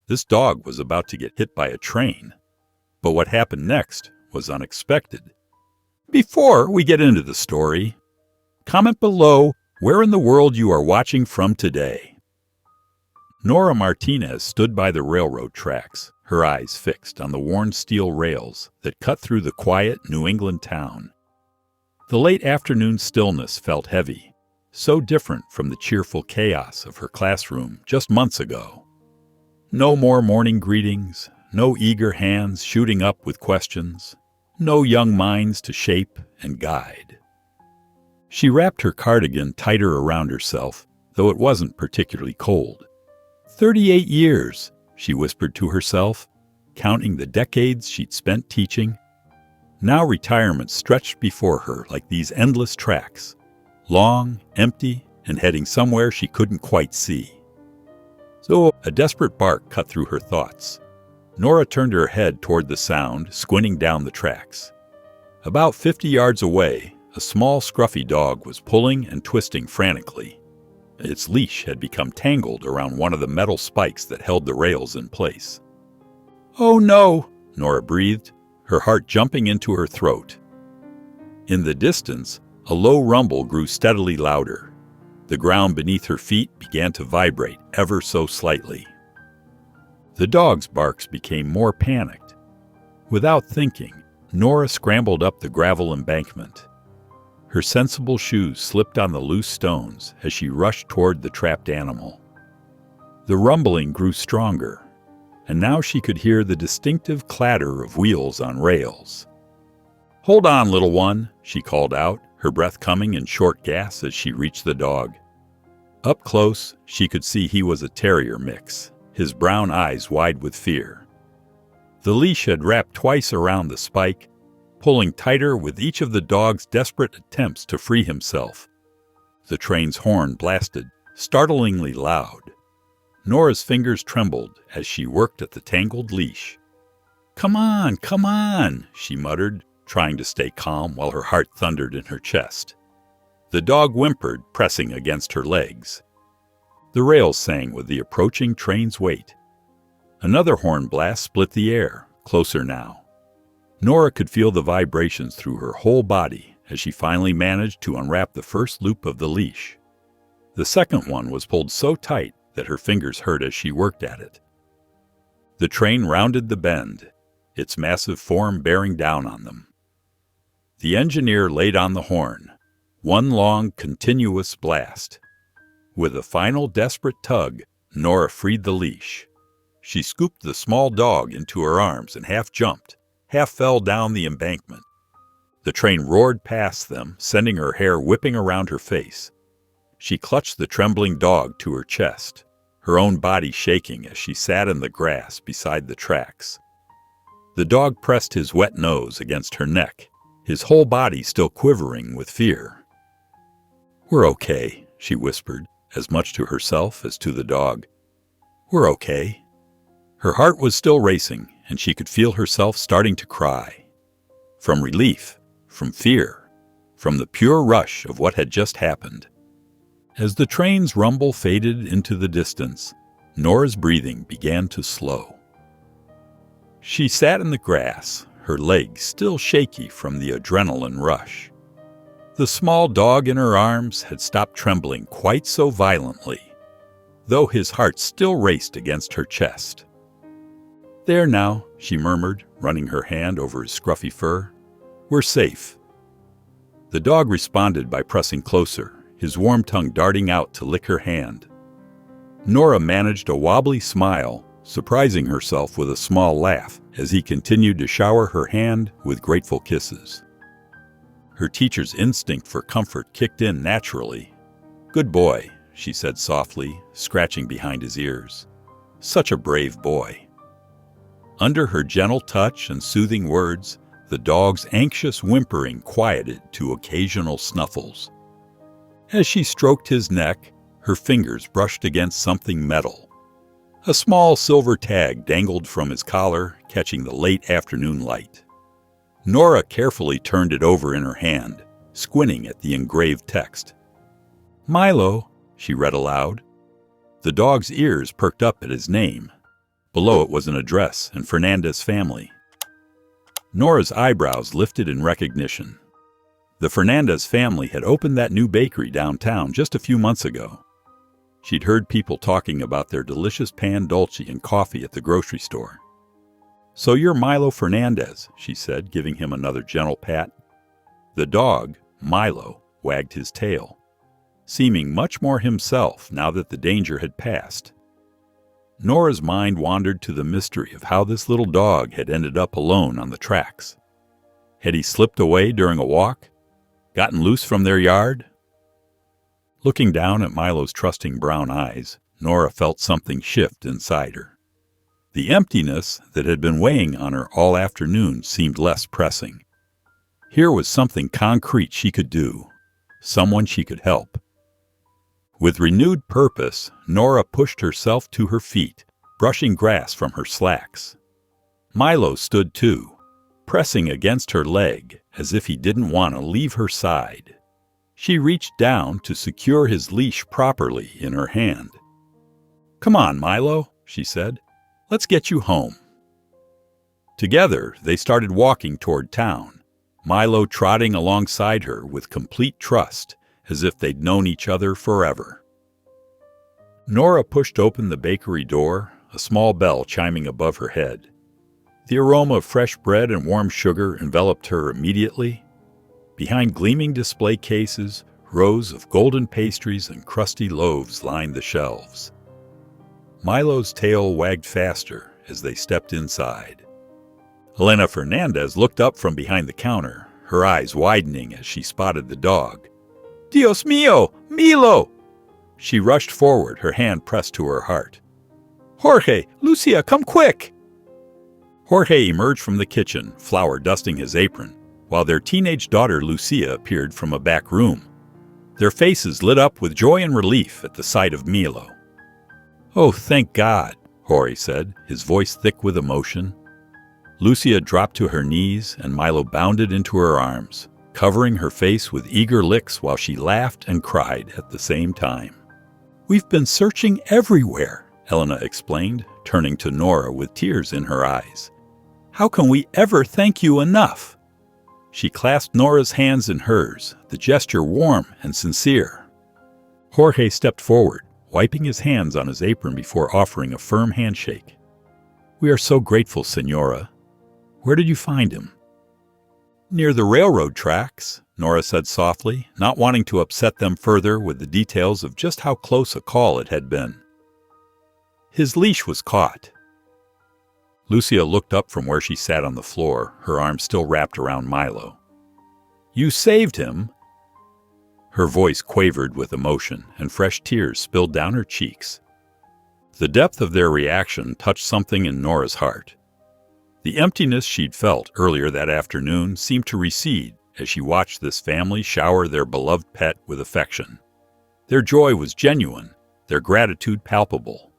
This dog was about to get hit by a train. But what happened next was unexpected. Before we get into the story, comment below where in the world you are watching from today. Nora Martinez stood by the railroad tracks, her eyes fixed on the worn steel rails that cut through the quiet New England town. The late afternoon stillness felt heavy, so different from the cheerful chaos of her classroom just months ago. No more morning greetings, no eager hands shooting up with questions, no young minds to shape and guide. She wrapped her cardigan tighter around herself, though it wasn't particularly cold. 38 years, she whispered to herself, counting the decades she'd spent teaching. Now retirement stretched before her like these endless tracks, long, empty, and heading somewhere she couldn't quite see. So a desperate bark cut through her thoughts. Nora turned her head toward the sound, squinting down the tracks. About 50 yards away, a small, scruffy dog was pulling and twisting frantically. Its leash had become tangled around one of the metal spikes that held the rails in place. "Oh no," Nora breathed, her heart jumping into her throat. In the distance, a low rumble grew steadily louder. The ground beneath her feet began to vibrate ever so slightly. The dog's barks became more panicked. Without thinking, Nora scrambled up the gravel embankment. Her sensible shoes slipped on the loose stones as she rushed toward the trapped animal. The rumbling grew stronger, and now she could hear the distinctive clatter of wheels on rails. "Hold on, little one," she called out, her breath coming in short gasps as she reached the dog. Up close, she could see he was a terrier mix, his brown eyes wide with fear. The leash had wrapped twice around the spike, pulling tighter with each of the dog's desperate attempts to free himself. The train's horn blasted, startlingly loud. Nora's fingers trembled as she worked at the tangled leash. Come on," she muttered, trying to stay calm while her heart thundered in her chest. The dog whimpered, pressing against her legs. The rails sang with the approaching train's weight. Another horn blast split the air, closer now. Nora could feel the vibrations through her whole body as she finally managed to unwrap the first loop of the leash. The second one was pulled so tight that her fingers hurt as she worked at it. The train rounded the bend, its massive form bearing down on them. The engineer laid on the horn, one long, continuous blast. With a final desperate tug, Nora freed the leash. She scooped the small dog into her arms and half jumped, half fell down the embankment. The train roared past them, sending her hair whipping around her face. She clutched the trembling dog to her chest, her own body shaking as she sat in the grass beside the tracks. The dog pressed his wet nose against her neck, his whole body still quivering with fear. "We're okay," she whispered, as much to herself as to the dog. "We're okay." Her heart was still racing, and she could feel herself starting to cry. From relief, from fear, from the pure rush of what had just happened. As the train's rumble faded into the distance, Nora's breathing began to slow. She sat in the grass, her legs still shaky from the adrenaline rush. The small dog in her arms had stopped trembling quite so violently, though his heart still raced against her chest. "There now," she murmured, running her hand over his scruffy fur. "We're safe." The dog responded by pressing closer, his warm tongue darting out to lick her hand. Nora managed a wobbly smile, surprising herself with a small laugh as he continued to shower her hand with grateful kisses. Her teacher's instinct for comfort kicked in naturally. "Good boy," she said softly, scratching behind his ears. "Such a brave boy." Under her gentle touch and soothing words, the dog's anxious whimpering quieted to occasional snuffles. As she stroked his neck, her fingers brushed against something metal. A small silver tag dangled from his collar, catching the late afternoon light. Nora carefully turned it over in her hand, squinting at the engraved text. "Milo," she read aloud. The dog's ears perked up at his name. Below it was an address and Fernandez family. Nora's eyebrows lifted in recognition. The Fernandez family had opened that new bakery downtown just a few months ago. She'd heard people talking about their delicious pan dulce and coffee at the grocery store. "So you're Milo Fernandez," she said, giving him another gentle pat. The dog, Milo, wagged his tail, seeming much more himself now that the danger had passed. Nora's mind wandered to the mystery of how this little dog had ended up alone on the tracks. Had he slipped away during a walk? Gotten loose from their yard? Looking down at Milo's trusting brown eyes, Nora felt something shift inside her. The emptiness that had been weighing on her all afternoon seemed less pressing. Here was something concrete she could do, someone she could help. With renewed purpose, Nora pushed herself to her feet, brushing grass from her slacks. Milo stood too, pressing against her leg as if he didn't want to leave her side. She reached down to secure his leash properly in her hand. "Come on, Milo," she said. "Let's get you home." Together, they started walking toward town, Milo trotting alongside her with complete trust, as if they'd known each other forever. Nora pushed open the bakery door, a small bell chiming above her head. The aroma of fresh bread and warm sugar enveloped her immediately. Behind gleaming display cases, rows of golden pastries and crusty loaves lined the shelves. Milo's tail wagged faster as they stepped inside. Elena Fernandez looked up from behind the counter, her eyes widening as she spotted the dog. "Dios mío, Milo!" She rushed forward, her hand pressed to her heart. "Jorge, Lucia, come quick!" Jorge emerged from the kitchen, flour dusting his apron, while their teenage daughter Lucia appeared from a back room. Their faces lit up with joy and relief at the sight of Milo. "Oh, thank God," Jorge said, his voice thick with emotion. Lucia dropped to her knees, and Milo bounded into her arms, covering her face with eager licks while she laughed and cried at the same time. "We've been searching everywhere," Elena explained, turning to Nora with tears in her eyes. "How can we ever thank you enough?" She clasped Nora's hands in hers, the gesture warm and sincere. Jorge stepped forward, wiping his hands on his apron before offering a firm handshake. "We are so grateful, Senora. Where did you find him?" "Near the railroad tracks," Nora said softly, not wanting to upset them further with the details of just how close a call it had been. "His leash was caught." Lucia looked up from where she sat on the floor, her arms still wrapped around Milo. "You saved him?" Her voice quavered with emotion, and fresh tears spilled down her cheeks. The depth of their reaction touched something in Nora's heart. The emptiness she'd felt earlier that afternoon seemed to recede as she watched this family shower their beloved pet with affection. Their joy was genuine, their gratitude palpable.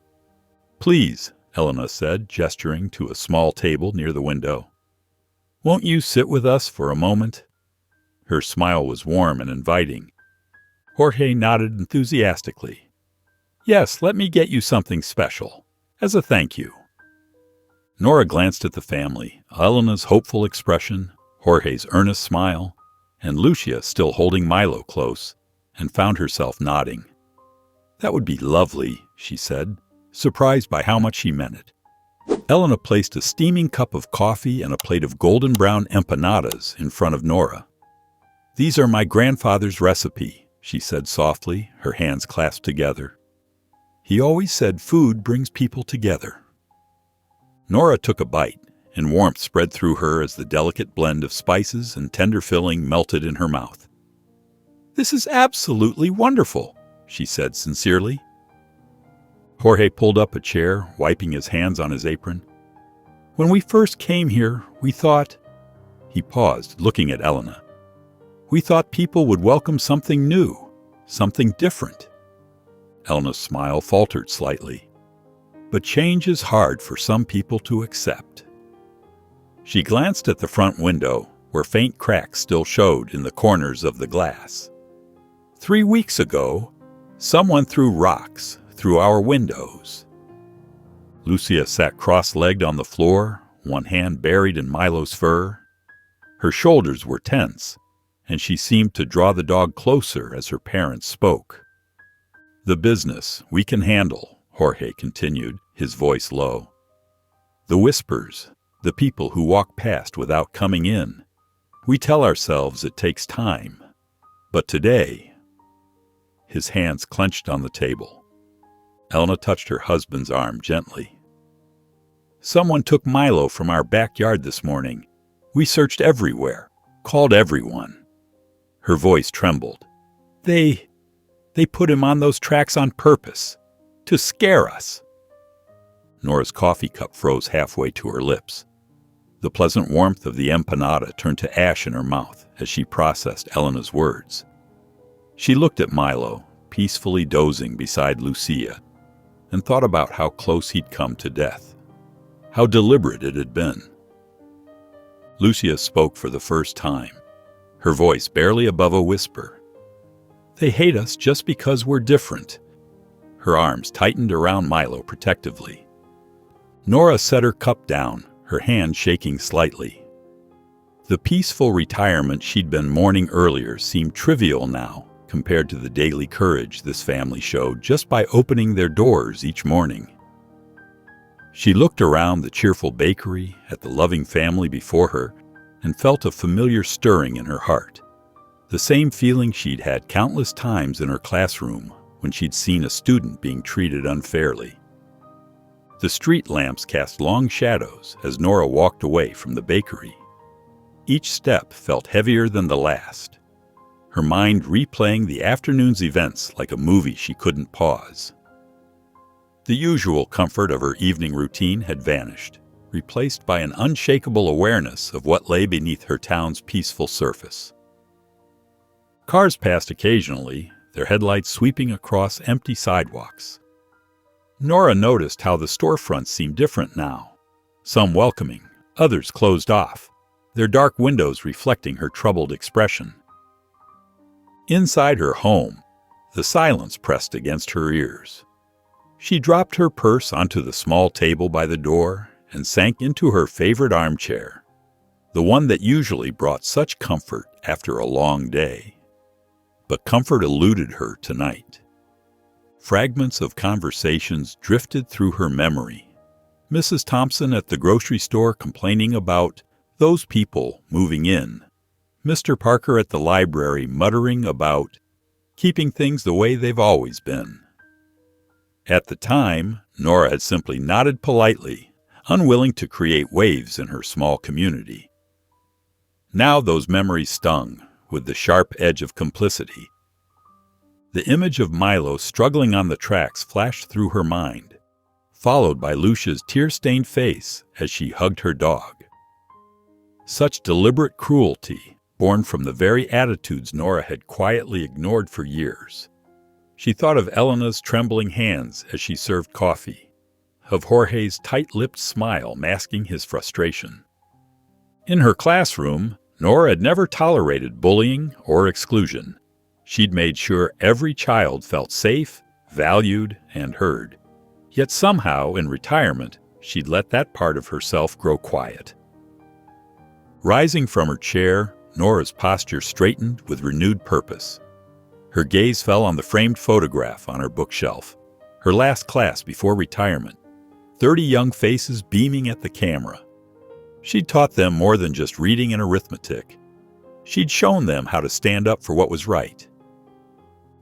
"Please," Elena said, gesturing to a small table near the window. "Won't you sit with us for a moment?" Her smile was warm and inviting. Jorge nodded enthusiastically. "Yes, let me get you something special, as a thank you." Nora glanced at the family, Elena's hopeful expression, Jorge's earnest smile, and Lucia still holding Milo close, and found herself nodding. "That would be lovely," she said, surprised by how much he meant it. Elena placed a steaming cup of coffee and a plate of golden brown empanadas in front of Nora. "These are my grandfather's recipe," she said softly, her hands clasped together. "He always said food brings people together." Nora took a bite, and warmth spread through her as the delicate blend of spices and tender filling melted in her mouth. "This is absolutely wonderful," she said sincerely. Jorge pulled up a chair, wiping his hands on his apron. "When we first came here, we thought—" He paused, looking at Elena. "We thought people would welcome something new, something different." Elena's smile faltered slightly. "But change is hard for some people to accept." She glanced at the front window, where faint cracks still showed in the corners of the glass. 3 weeks ago, someone threw rocks through our windows." Lucia sat cross-legged on the floor, one hand buried in Milo's fur. Her shoulders were tense, and she seemed to draw the dog closer as her parents spoke. "The business we can handle," Jorge continued, his voice low. "The whispers, the people who walk past without coming in. We tell ourselves it takes time. But today—" His hands clenched on the table. Elena touched her husband's arm gently. "Someone took Milo from our backyard this morning. We searched everywhere, called everyone." Her voice trembled. They put him on those tracks on purpose, to scare us." Nora's coffee cup froze halfway to her lips. The pleasant warmth of the empanada turned to ash in her mouth as she processed Elena's words. She looked at Milo, peacefully dozing beside Lucia, and thought about how close he'd come to death, how deliberate it had been. Lucia spoke for the first time, her voice barely above a whisper. "They hate us just because we're different." Her arms tightened around Milo protectively. Nora set her cup down, her hand shaking slightly. The peaceful retirement she'd been mourning earlier seemed trivial now compared to the daily courage this family showed just by opening their doors each morning. She looked around the cheerful bakery, at the loving family before her, and felt a familiar stirring in her heart. The same feeling she'd had countless times in her classroom when she'd seen a student being treated unfairly. The street lamps cast long shadows as Nora walked away from the bakery. Each step felt heavier than the last, her mind replaying the afternoon's events like a movie she couldn't pause. The usual comfort of her evening routine had vanished, replaced by an unshakable awareness of what lay beneath her town's peaceful surface. Cars passed occasionally, their headlights sweeping across empty sidewalks. Nora noticed how the storefronts seemed different now, some welcoming, others closed off, their dark windows reflecting her troubled expression. Inside her home, the silence pressed against her ears. She dropped her purse onto the small table by the door and sank into her favorite armchair, the one that usually brought such comfort after a long day. But comfort eluded her tonight. Fragments of conversations drifted through her memory. Mrs. Thompson at the grocery store complaining about those people moving in. Mr. Parker at the library muttering about keeping things the way they've always been. At the time, Nora had simply nodded politely, unwilling to create waves in her small community. Now those memories stung with the sharp edge of complicity. The image of Milo struggling on the tracks flashed through her mind, followed by Lucia's tear-stained face as she hugged her dog. Such deliberate cruelty, born from the very attitudes Nora had quietly ignored for years. She thought of Elena's trembling hands as she served coffee, of Jorge's tight-lipped smile masking his frustration. In her classroom, Nora had never tolerated bullying or exclusion. She'd made sure every child felt safe, valued, and heard. Yet somehow, in retirement, she'd let that part of herself grow quiet. Rising from her chair, Nora's posture straightened with renewed purpose. Her gaze fell on the framed photograph on her bookshelf, her last class before retirement, 30 young faces beaming at the camera. She'd taught them more than just reading and arithmetic. She'd shown them how to stand up for what was right.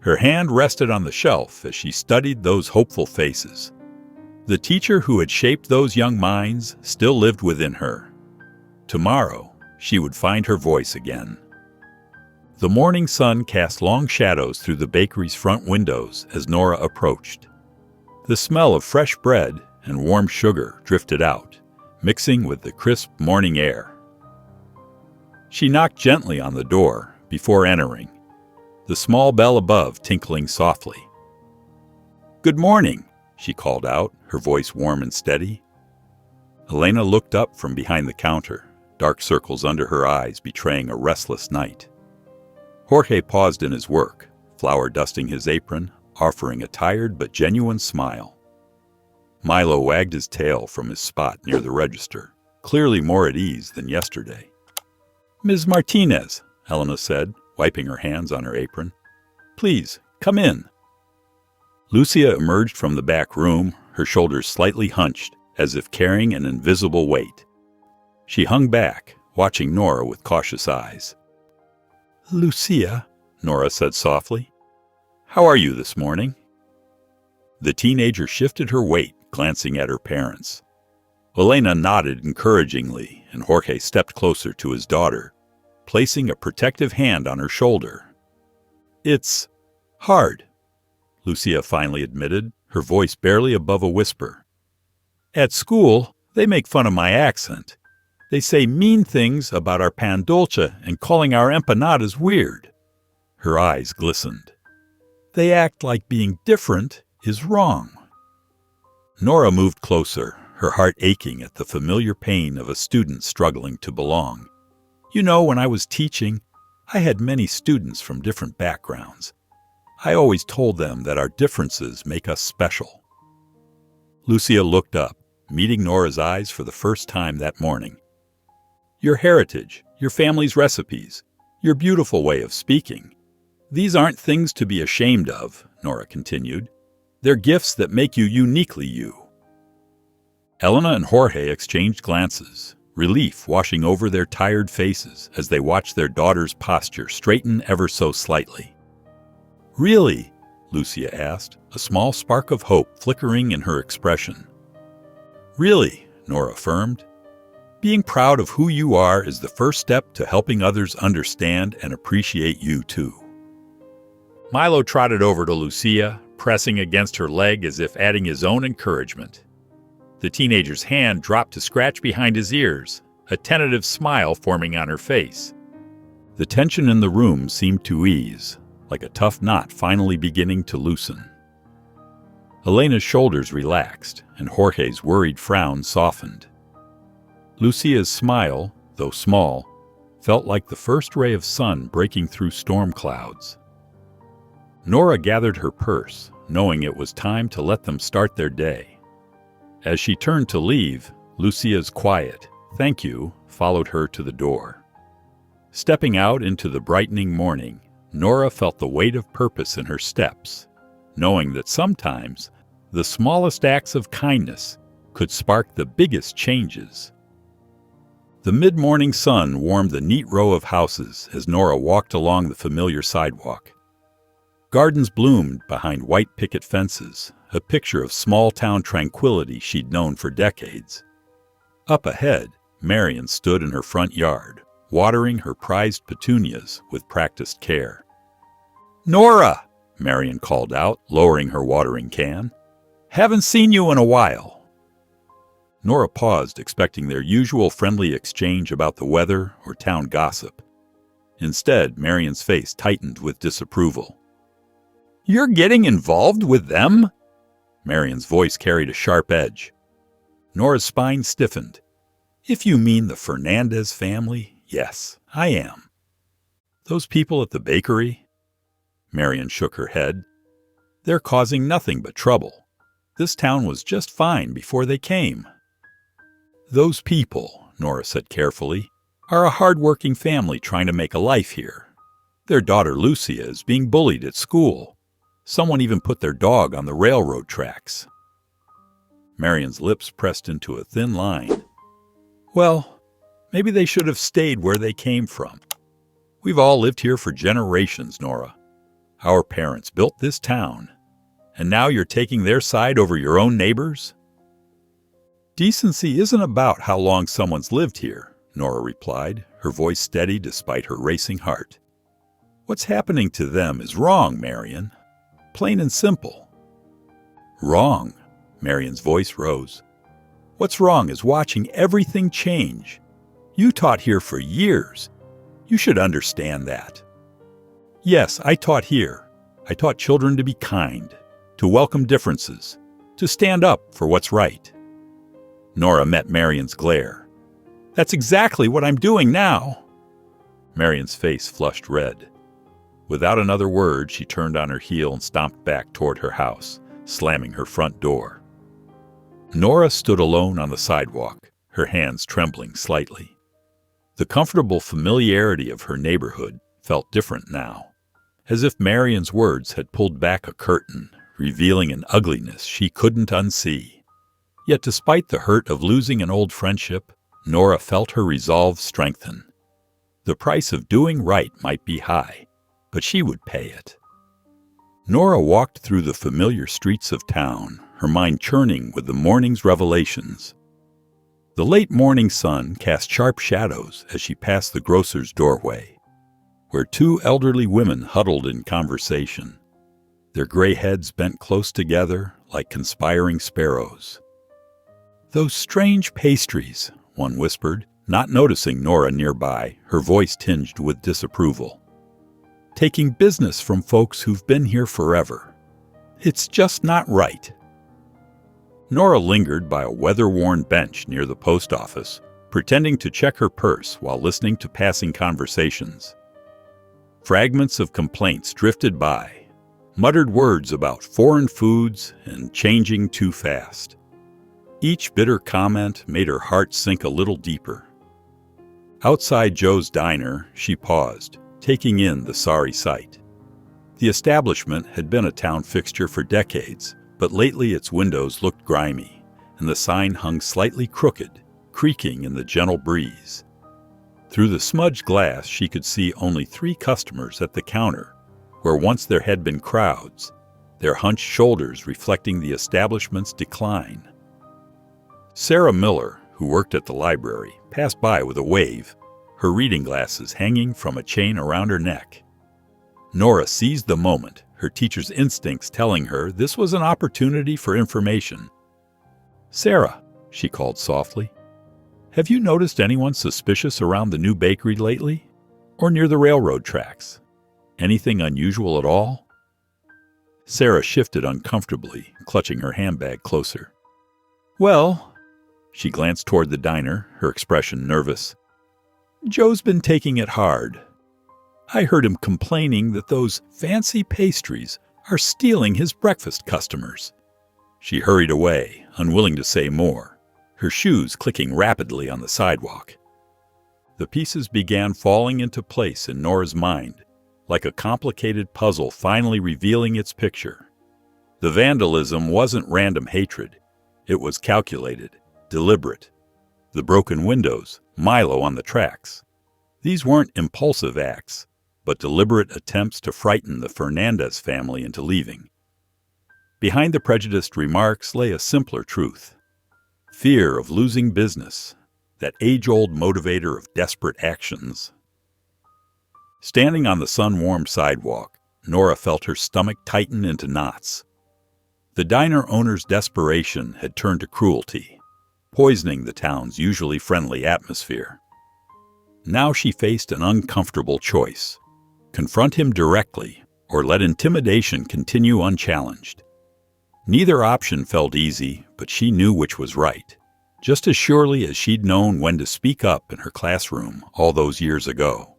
Her hand rested on the shelf as she studied those hopeful faces. The teacher who had shaped those young minds still lived within her. Tomorrow, she would find her voice again. The morning sun cast long shadows through the bakery's front windows as Nora approached. The smell of fresh bread and warm sugar drifted out, mixing with the crisp morning air. She knocked gently on the door before entering, the small bell above tinkling softly. "Good morning," she called out, her voice warm and steady. Elena looked up from behind the counter, dark circles under her eyes betraying a restless night. Jorge paused in his work, flour dusting his apron, offering a tired but genuine smile. Milo wagged his tail from his spot near the register, clearly more at ease than yesterday. "Ms. Martinez," Helena said, wiping her hands on her apron. "Please, come in." Lucia emerged from the back room, her shoulders slightly hunched, as if carrying an invisible weight. She hung back, watching Nora with cautious eyes. "Lucia," Nora said softly, "how are you this morning?" The teenager shifted her weight, glancing at her parents. Elena nodded encouragingly, and Jorge stepped closer to his daughter, placing a protective hand on her shoulder. "It's hard," Lucia finally admitted, her voice barely above a whisper. "At school, they make fun of my accent. They say mean things about our pan dulce and calling our empanadas weird." Her eyes glistened. "They act like being different is wrong." Nora moved closer, her heart aching at the familiar pain of a student struggling to belong. "You know, when I was teaching, I had many students from different backgrounds. I always told them that our differences make us special." Lucia looked up, meeting Nora's eyes for the first time that morning. "Your heritage, your family's recipes, your beautiful way of speaking. These aren't things to be ashamed of," Nora continued. "They're gifts that make you uniquely you." Helena and Jorge exchanged glances, relief washing over their tired faces as they watched their daughter's posture straighten ever so slightly. "Really?" Lucia asked, a small spark of hope flickering in her expression. "Really," Nora affirmed. "Being proud of who you are is the first step to helping others understand and appreciate you too." Milo trotted over to Lucia, pressing against her leg as if adding his own encouragement. The teenager's hand dropped to scratch behind his ears, a tentative smile forming on her face. The tension in the room seemed to ease, like a tough knot finally beginning to loosen. Elena's shoulders relaxed, and Jorge's worried frown softened. Lucia's smile, though small, felt like the first ray of sun breaking through storm clouds. Nora gathered her purse, knowing it was time to let them start their day. As she turned to leave, Lucia's quiet "thank you" followed her to the door. Stepping out into the brightening morning, Nora felt the weight of purpose in her steps, knowing that sometimes the smallest acts of kindness could spark the biggest changes. The mid-morning sun warmed the neat row of houses as Nora walked along the familiar sidewalk. Gardens bloomed behind white picket fences, a picture of small-town tranquility she'd known for decades. Up ahead, Marion stood in her front yard, watering her prized petunias with practiced care. "Nora!" Marion called out, lowering her watering can. "Haven't seen you in a while." Nora paused, expecting their usual friendly exchange about the weather or town gossip. Instead, Marion's face tightened with disapproval. "You're getting involved with them?" Marion's voice carried a sharp edge. Nora's spine stiffened. "If you mean the Fernandez family, yes, I am." "Those people at the bakery?" Marion shook her head. "They're causing nothing but trouble. This town was just fine before they came." "Those people," Nora said carefully, "are a hard-working family trying to make a life here. Their daughter Lucia is being bullied at school. Someone even put their dog on the railroad tracks." Marion's lips pressed into a thin line. "Well, maybe they should have stayed where they came from. We've all lived here for generations, Nora. Our parents built this town, and now you're taking their side over your own neighbors?" "Decency isn't about how long someone's lived here," Nora replied, her voice steady despite her racing heart. "What's happening to them is wrong, Marion. Plain and simple." "Wrong?" Marion's voice rose. "What's wrong is watching everything change. You taught here for years. You should understand that." "Yes, I taught here. I taught children to be kind, to welcome differences, to stand up for what's right." Nora met Marion's glare. "That's exactly what I'm doing now." Marion's face flushed red. Without another word, she turned on her heel and stomped back toward her house, slamming her front door. Nora stood alone on the sidewalk, her hands trembling slightly. The comfortable familiarity of her neighborhood felt different now, as if Marion's words had pulled back a curtain, revealing an ugliness she couldn't unsee. Yet despite the hurt of losing an old friendship, Nora felt her resolve strengthen. The price of doing right might be high, but she would pay it. Nora walked through the familiar streets of town, her mind churning with the morning's revelations. The late morning sun cast sharp shadows as she passed the grocer's doorway, where two elderly women huddled in conversation, their gray heads bent close together like conspiring sparrows. "Those strange pastries," one whispered, not noticing Nora nearby, her voice tinged with disapproval. "Taking business from folks who've been here forever. It's just not right." Nora lingered by a weather-worn bench near the post office, pretending to check her purse while listening to passing conversations. Fragments of complaints drifted by, muttered words about foreign foods and changing too fast. Each bitter comment made her heart sink a little deeper. Outside Joe's diner, she paused, taking in the sorry sight. The establishment had been a town fixture for decades, but lately its windows looked grimy, and the sign hung slightly crooked, creaking in the gentle breeze. Through the smudged glass, she could see only 3 customers at the counter, where once there had been crowds, their hunched shoulders reflecting the establishment's decline. Sarah Miller, who worked at the library, passed by with a wave, her reading glasses hanging from a chain around her neck. Nora seized the moment, her teacher's instincts telling her this was an opportunity for information. "Sarah," she called softly, "have you noticed anyone suspicious around the new bakery lately? Or near the railroad tracks? Anything unusual at all?" Sarah shifted uncomfortably, clutching her handbag closer. "Well," she glanced toward the diner, her expression nervous, "Joe's been taking it hard. I heard him complaining that those fancy pastries are stealing his breakfast customers." She hurried away, unwilling to say more, her shoes clicking rapidly on the sidewalk. The pieces began falling into place in Nora's mind, like a complicated puzzle finally revealing its picture. The vandalism wasn't random hatred. It was calculated, deliberate. The broken windows, Milo on the tracks. These weren't impulsive acts, but deliberate attempts to frighten the Fernandez family into leaving. Behind the prejudiced remarks lay a simpler truth. Fear of losing business, that age-old motivator of desperate actions. Standing on the sun-warmed sidewalk, Nora felt her stomach tighten into knots. The diner owner's desperation had turned to cruelty, poisoning the town's usually friendly atmosphere. Now she faced an uncomfortable choice: confront him directly or let intimidation continue unchallenged. Neither option felt easy, but she knew which was right, just as surely as she'd known when to speak up in her classroom all those years ago.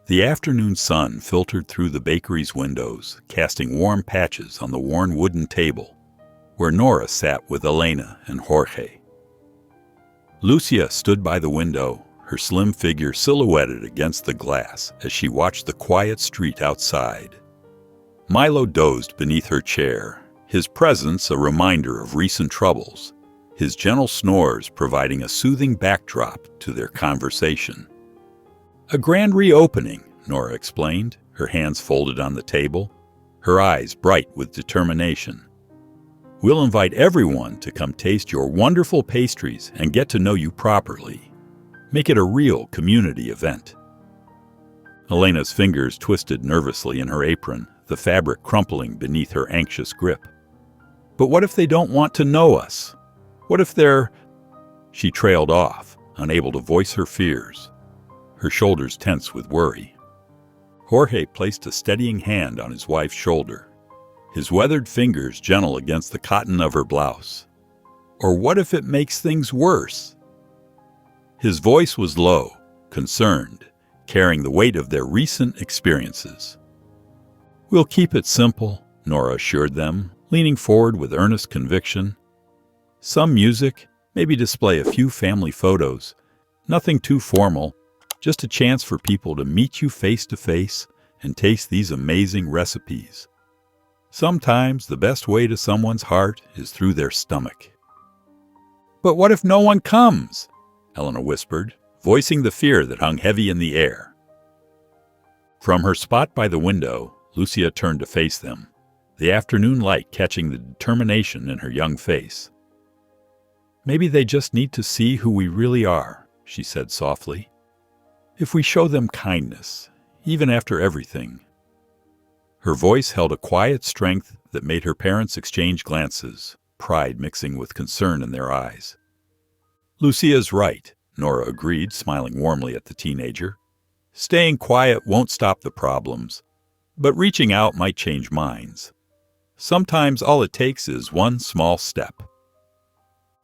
The afternoon sun filtered through the bakery's windows, casting warm patches on the worn wooden table, where Nora sat with Elena and Jorge. Lucia stood by the window, her slim figure silhouetted against the glass as she watched the quiet street outside. Milo dozed beneath her chair, his presence a reminder of recent troubles, his gentle snores providing a soothing backdrop to their conversation. "A grand reopening," Nora explained, her hands folded on the table, her eyes bright with determination. "We'll invite everyone to come taste your wonderful pastries and get to know you properly. Make it a real community event." Elena's fingers twisted nervously in her apron, the fabric crumpling beneath her anxious grip. "But what if they don't want to know us? What if they're—" She trailed off, unable to voice her fears, her shoulders tense with worry. Jorge placed a steadying hand on his wife's shoulder, his weathered fingers gentle against the cotton of her blouse. "Or what if it makes things worse?" His voice was low, concerned, carrying the weight of their recent experiences. "We'll keep it simple," Nora assured them, leaning forward with earnest conviction. Some music, maybe display a few family photos. Nothing too formal, just a chance for people to meet you face to face and taste these amazing recipes. Sometimes the best way to someone's heart is through their stomach. "But what if no one comes?" Elena whispered, voicing the fear that hung heavy in the air. From her spot by the window, Lucia turned to face them, the afternoon light catching the determination in her young face. "Maybe they just need to see who we really are," she said softly. "If we show them kindness, even after everything." Her voice held a quiet strength that made her parents exchange glances, pride mixing with concern in their eyes. "Lucia's right," Nora agreed, smiling warmly at the teenager. "Staying quiet won't stop the problems, but reaching out might change minds. Sometimes all it takes is one small step."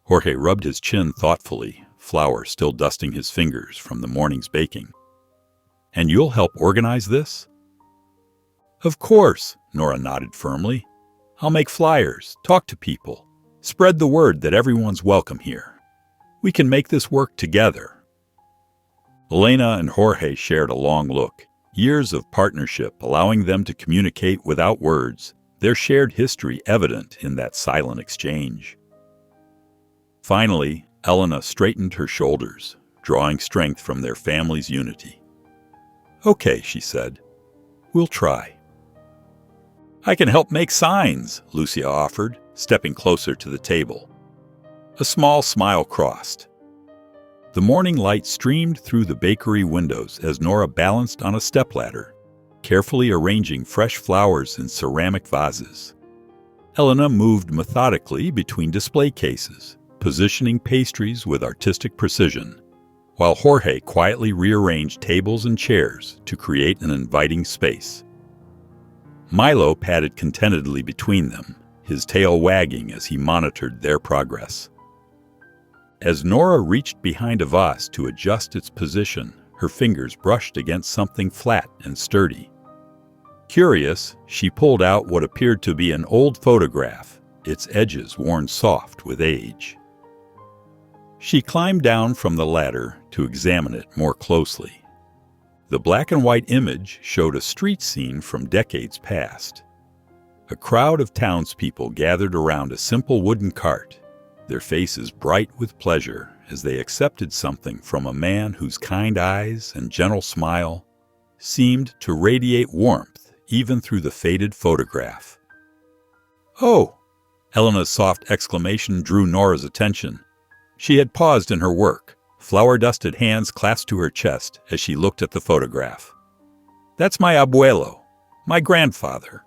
Jorge rubbed his chin thoughtfully, flour still dusting his fingers from the morning's baking. "And you'll help organize this?" "Of course," Nora nodded firmly. "I'll make flyers, talk to people, spread the word that everyone's welcome here. We can make this work together." Elena and Jorge shared a long look, years of partnership allowing them to communicate without words, their shared history evident in that silent exchange. Finally, Elena straightened her shoulders, drawing strength from their family's unity. "Okay," she said. "We'll try." "I can help make signs," Lucia offered, stepping closer to the table. A small smile crossed. The morning light streamed through the bakery windows as Nora balanced on a stepladder, carefully arranging fresh flowers in ceramic vases. Elena moved methodically between display cases, positioning pastries with artistic precision, while Jorge quietly rearranged tables and chairs to create an inviting space. Milo padded contentedly between them, his tail wagging as he monitored their progress. As Nora reached behind a vase to adjust its position, her fingers brushed against something flat and sturdy. Curious, she pulled out what appeared to be an old photograph, its edges worn soft with age. She climbed down from the ladder to examine it more closely. The black and white image showed a street scene from decades past. A crowd of townspeople gathered around a simple wooden cart, their faces bright with pleasure as they accepted something from a man whose kind eyes and gentle smile seemed to radiate warmth even through the faded photograph. "Oh!" Elena's soft exclamation drew Nora's attention. She had paused in her work, flour-dusted hands clasped to her chest as she looked at the photograph. "That's my abuelo, my grandfather."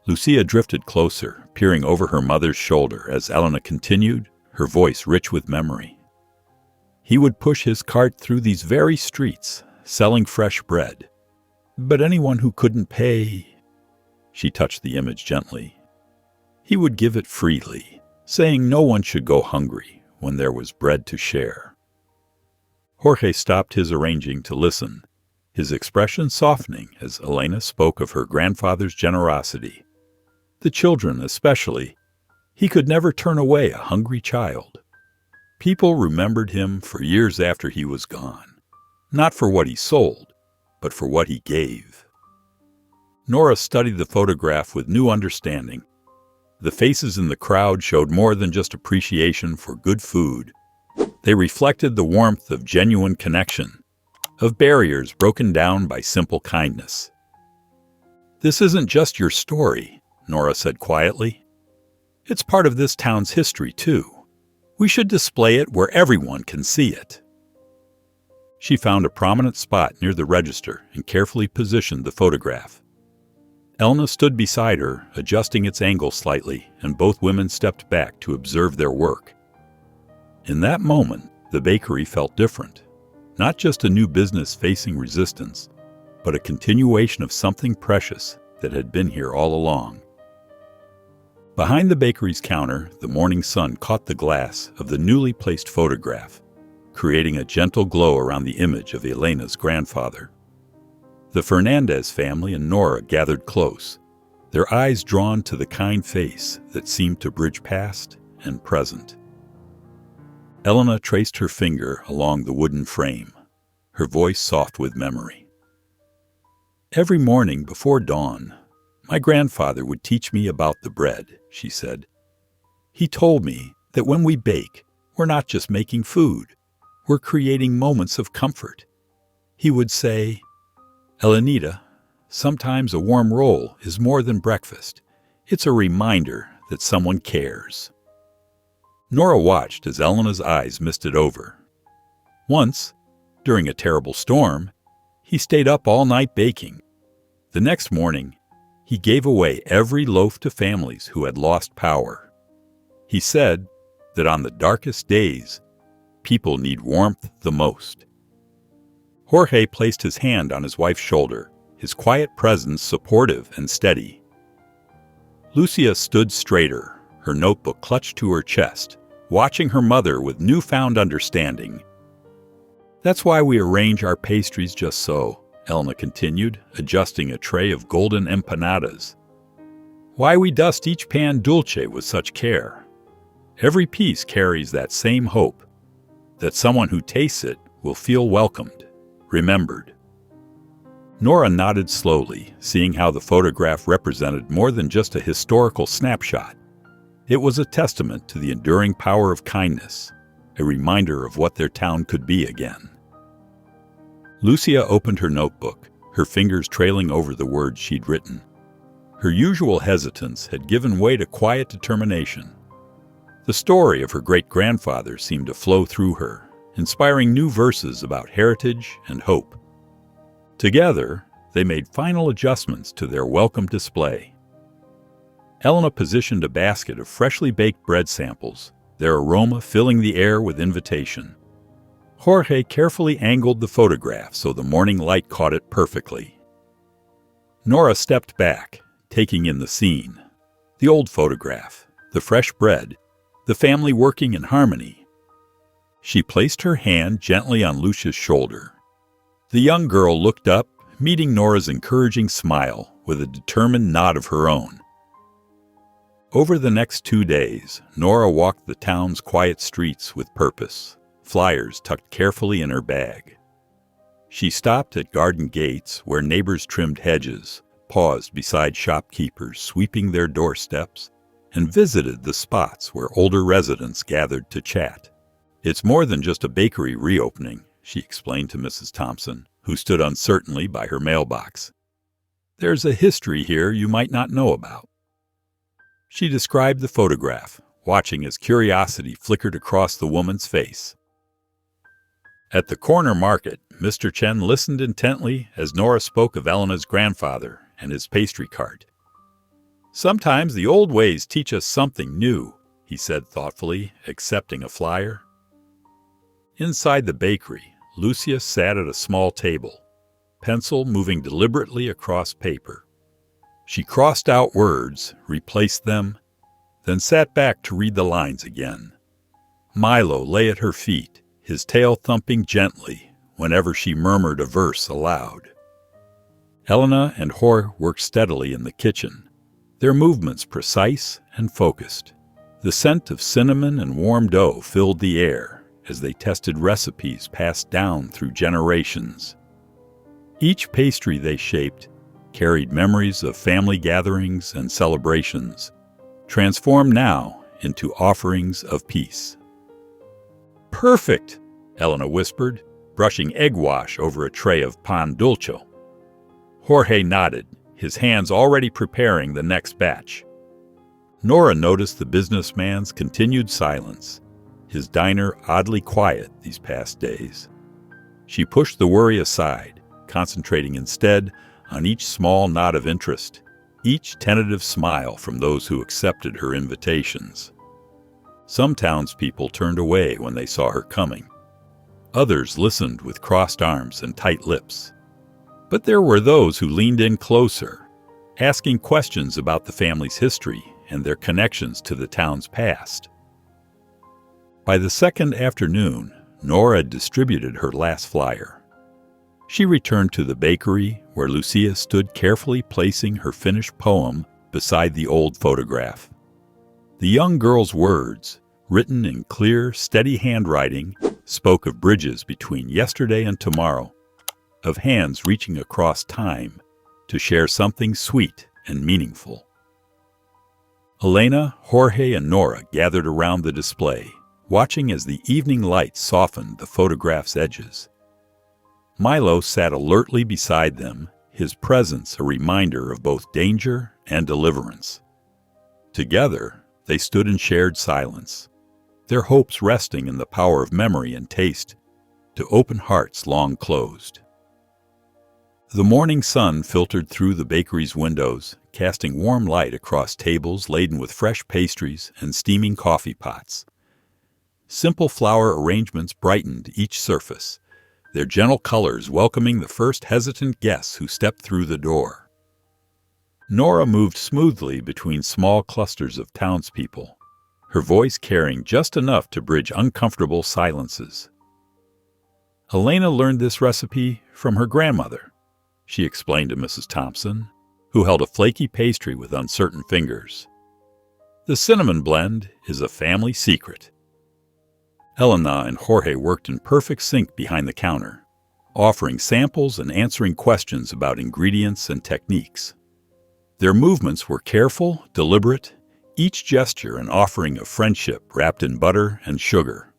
Lucia drifted closer, peering over her mother's shoulder as Elena continued, her voice rich with memory. "He would push his cart through these very streets, selling fresh bread. But anyone who couldn't pay—" She touched the image gently. "He would give it freely, saying no one should go hungry when there was bread to share." Jorge stopped his arranging to listen, his expression softening as Elena spoke of her grandfather's generosity. The children especially. He could never turn away a hungry child. People remembered him for years after he was gone, not for what he sold, but for what he gave. Nora studied the photograph with new understanding. The faces in the crowd showed more than just appreciation for good food. They reflected the warmth of genuine connection, of barriers broken down by simple kindness. "This isn't just your story," Nora said quietly. "It's part of this town's history, too. We should display it where everyone can see it." She found a prominent spot near the register and carefully positioned the photograph. Elena stood beside her, adjusting its angle slightly, and both women stepped back to observe their work. In that moment, the bakery felt different. Not just a new business facing resistance, but a continuation of something precious that had been here all along. Behind the bakery's counter, the morning sun caught the glass of the newly placed photograph, creating a gentle glow around the image of Elena's grandfather. The Fernandez family and Nora gathered close, their eyes drawn to the kind face that seemed to bridge past and present. Elena traced her finger along the wooden frame, her voice soft with memory. "Every morning before dawn, my grandfather would teach me about the bread," she said. "He told me that when we bake, we're not just making food, we're creating moments of comfort. He would say, 'Elenita, sometimes a warm roll is more than breakfast. It's a reminder that someone cares.'" Nora watched as Elena's eyes misted over. Once, during a terrible storm, he stayed up all night baking. The next morning, he gave away every loaf to families who had lost power. He said that on the darkest days, people need warmth the most. Jorge placed his hand on his wife's shoulder, his quiet presence supportive and steady. Lucia stood straighter, her notebook clutched to her chest, watching her mother with newfound understanding. "That's why we arrange our pastries just so," Elena continued, adjusting a tray of golden empanadas. "Why we dust each pan dulce with such care. Every piece carries that same hope, that someone who tastes it will feel welcomed, remembered." Nora nodded slowly, seeing how the photograph represented more than just a historical snapshot. It was a testament to the enduring power of kindness, a reminder of what their town could be again. Lucia opened her notebook, her fingers trailing over the words she'd written. Her usual hesitance had given way to quiet determination. The story of her great-grandfather seemed to flow through her, inspiring new verses about heritage and hope. Together, they made final adjustments to their welcome display. Elena positioned a basket of freshly baked bread samples, their aroma filling the air with invitation. Jorge carefully angled the photograph so the morning light caught it perfectly. Nora stepped back, taking in the scene. The old photograph, the fresh bread, the family working in harmony. She placed her hand gently on Lucia's shoulder. The young girl looked up, meeting Nora's encouraging smile with a determined nod of her own. Over the next 2 days, Nora walked the town's quiet streets with purpose, flyers tucked carefully in her bag. She stopped at garden gates where neighbors trimmed hedges, paused beside shopkeepers sweeping their doorsteps, and visited the spots where older residents gathered to chat. "It's more than just a bakery reopening," she explained to Mrs. Thompson, who stood uncertainly by her mailbox. "There's a history here you might not know about." She described the photograph, watching as curiosity flickered across the woman's face. At the corner market, Mr. Chen listened intently as Nora spoke of Elena's grandfather and his pastry cart. "Sometimes the old ways teach us something new," he said thoughtfully, accepting a flyer. Inside the bakery, Lucia sat at a small table, pencil moving deliberately across paper. She crossed out words, replaced them, then sat back to read the lines again. Milo lay at her feet, his tail thumping gently whenever she murmured a verse aloud. Elena and Jorge worked steadily in the kitchen, their movements precise and focused. The scent of cinnamon and warm dough filled the air as they tested recipes passed down through generations. Each pastry they shaped carried memories of family gatherings and celebrations, transformed now into offerings of peace. "Perfect," Elena whispered, brushing egg wash over a tray of pan dulce. Jorge nodded, his hands already preparing the next batch. Nora noticed the businessman's continued silence, his diner oddly quiet these past days. She pushed the worry aside, concentrating instead on each small nod of interest, each tentative smile from those who accepted her invitations. Some townspeople turned away when they saw her coming. Others listened with crossed arms and tight lips. But there were those who leaned in closer, asking questions about the family's history and their connections to the town's past. By the second afternoon, Nora had distributed her last flyer. She returned to the bakery where Lucia stood carefully placing her finished poem beside the old photograph. The young girl's words, written in clear, steady handwriting, spoke of bridges between yesterday and tomorrow, of hands reaching across time to share something sweet and meaningful. Elena, Jorge, and Nora gathered around the display, watching as the evening light softened the photograph's edges. Milo sat alertly beside them, his presence a reminder of both danger and deliverance. Together, they stood in shared silence, their hopes resting in the power of memory and taste to open hearts long closed. The morning sun filtered through the bakery's windows, casting warm light across tables laden with fresh pastries and steaming coffee pots. Simple flower arrangements brightened each surface, their gentle colors welcoming the first hesitant guests who stepped through the door. Nora moved smoothly between small clusters of townspeople, her voice carrying just enough to bridge uncomfortable silences. Elena learned this recipe from her grandmother, she explained to Mrs. Thompson, who held a flaky pastry with uncertain fingers. The cinnamon blend is a family secret. Elena and Jorge worked in perfect sync behind the counter, offering samples and answering questions about ingredients and techniques. Their movements were careful, deliberate, each gesture an offering of friendship wrapped in butter and sugar.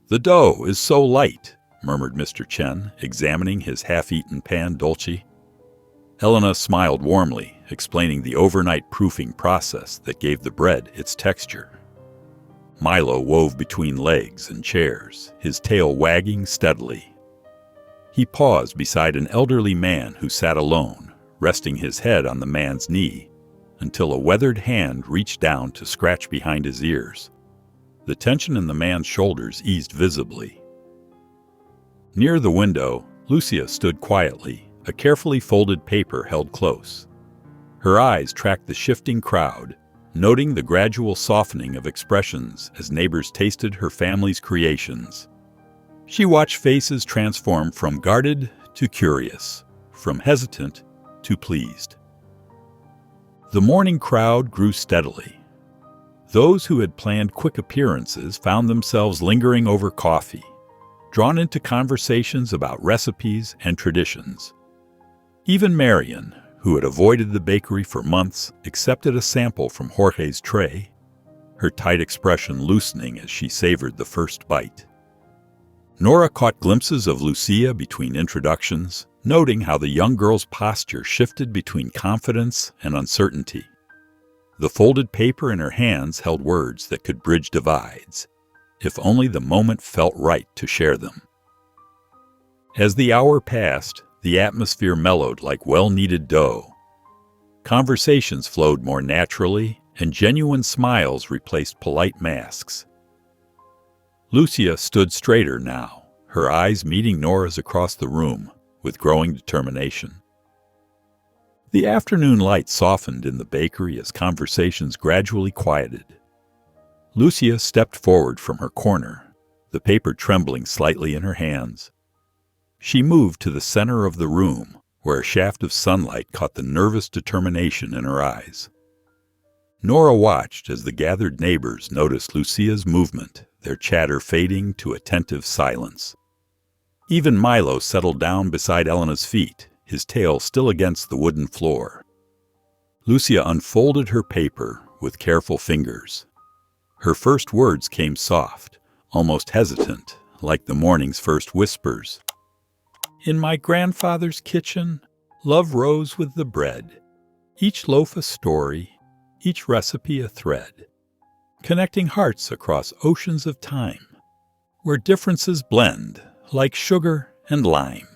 "The dough is so light," murmured Mr. Chen, examining his half-eaten pan dolce. Elena smiled warmly, explaining the overnight proofing process that gave the bread its texture. Milo wove between legs and chairs, his tail wagging steadily. He paused beside an elderly man who sat alone, resting his head on the man's knee, until a weathered hand reached down to scratch behind his ears. The tension in the man's shoulders eased visibly. Near the window, Lucia stood quietly, a carefully folded paper held close. Her eyes tracked the shifting crowd, noting the gradual softening of expressions as neighbors tasted her family's creations. She watched faces transform from guarded to curious, from hesitant to pleased. The morning crowd grew steadily. Those who had planned quick appearances found themselves lingering over coffee, drawn into conversations about recipes and traditions. Even Marian, who had avoided the bakery for months, accepted a sample from Jorge's tray, her tight expression loosening as she savored the first bite. Nora caught glimpses of Lucia between introductions, noting how the young girl's posture shifted between confidence and uncertainty. The folded paper in her hands held words that could bridge divides, if only the moment felt right to share them. As the hour passed, the atmosphere mellowed like well-kneaded dough. Conversations flowed more naturally, and genuine smiles replaced polite masks. Lucia stood straighter now, her eyes meeting Nora's across the room, with growing determination. The afternoon light softened in the bakery as conversations gradually quieted. Lucia stepped forward from her corner, the paper trembling slightly in her hands. She moved to the center of the room, where a shaft of sunlight caught the nervous determination in her eyes. Nora watched as the gathered neighbors noticed Lucia's movement, their chatter fading to attentive silence. Even Milo settled down beside Elena's feet, his tail still against the wooden floor. Lucia unfolded her paper with careful fingers. Her first words came soft, almost hesitant, like the morning's first whispers. "In my grandfather's kitchen, love rose with the bread, each loaf a story, each recipe a thread, connecting hearts across oceans of time, where differences blend like sugar and lime."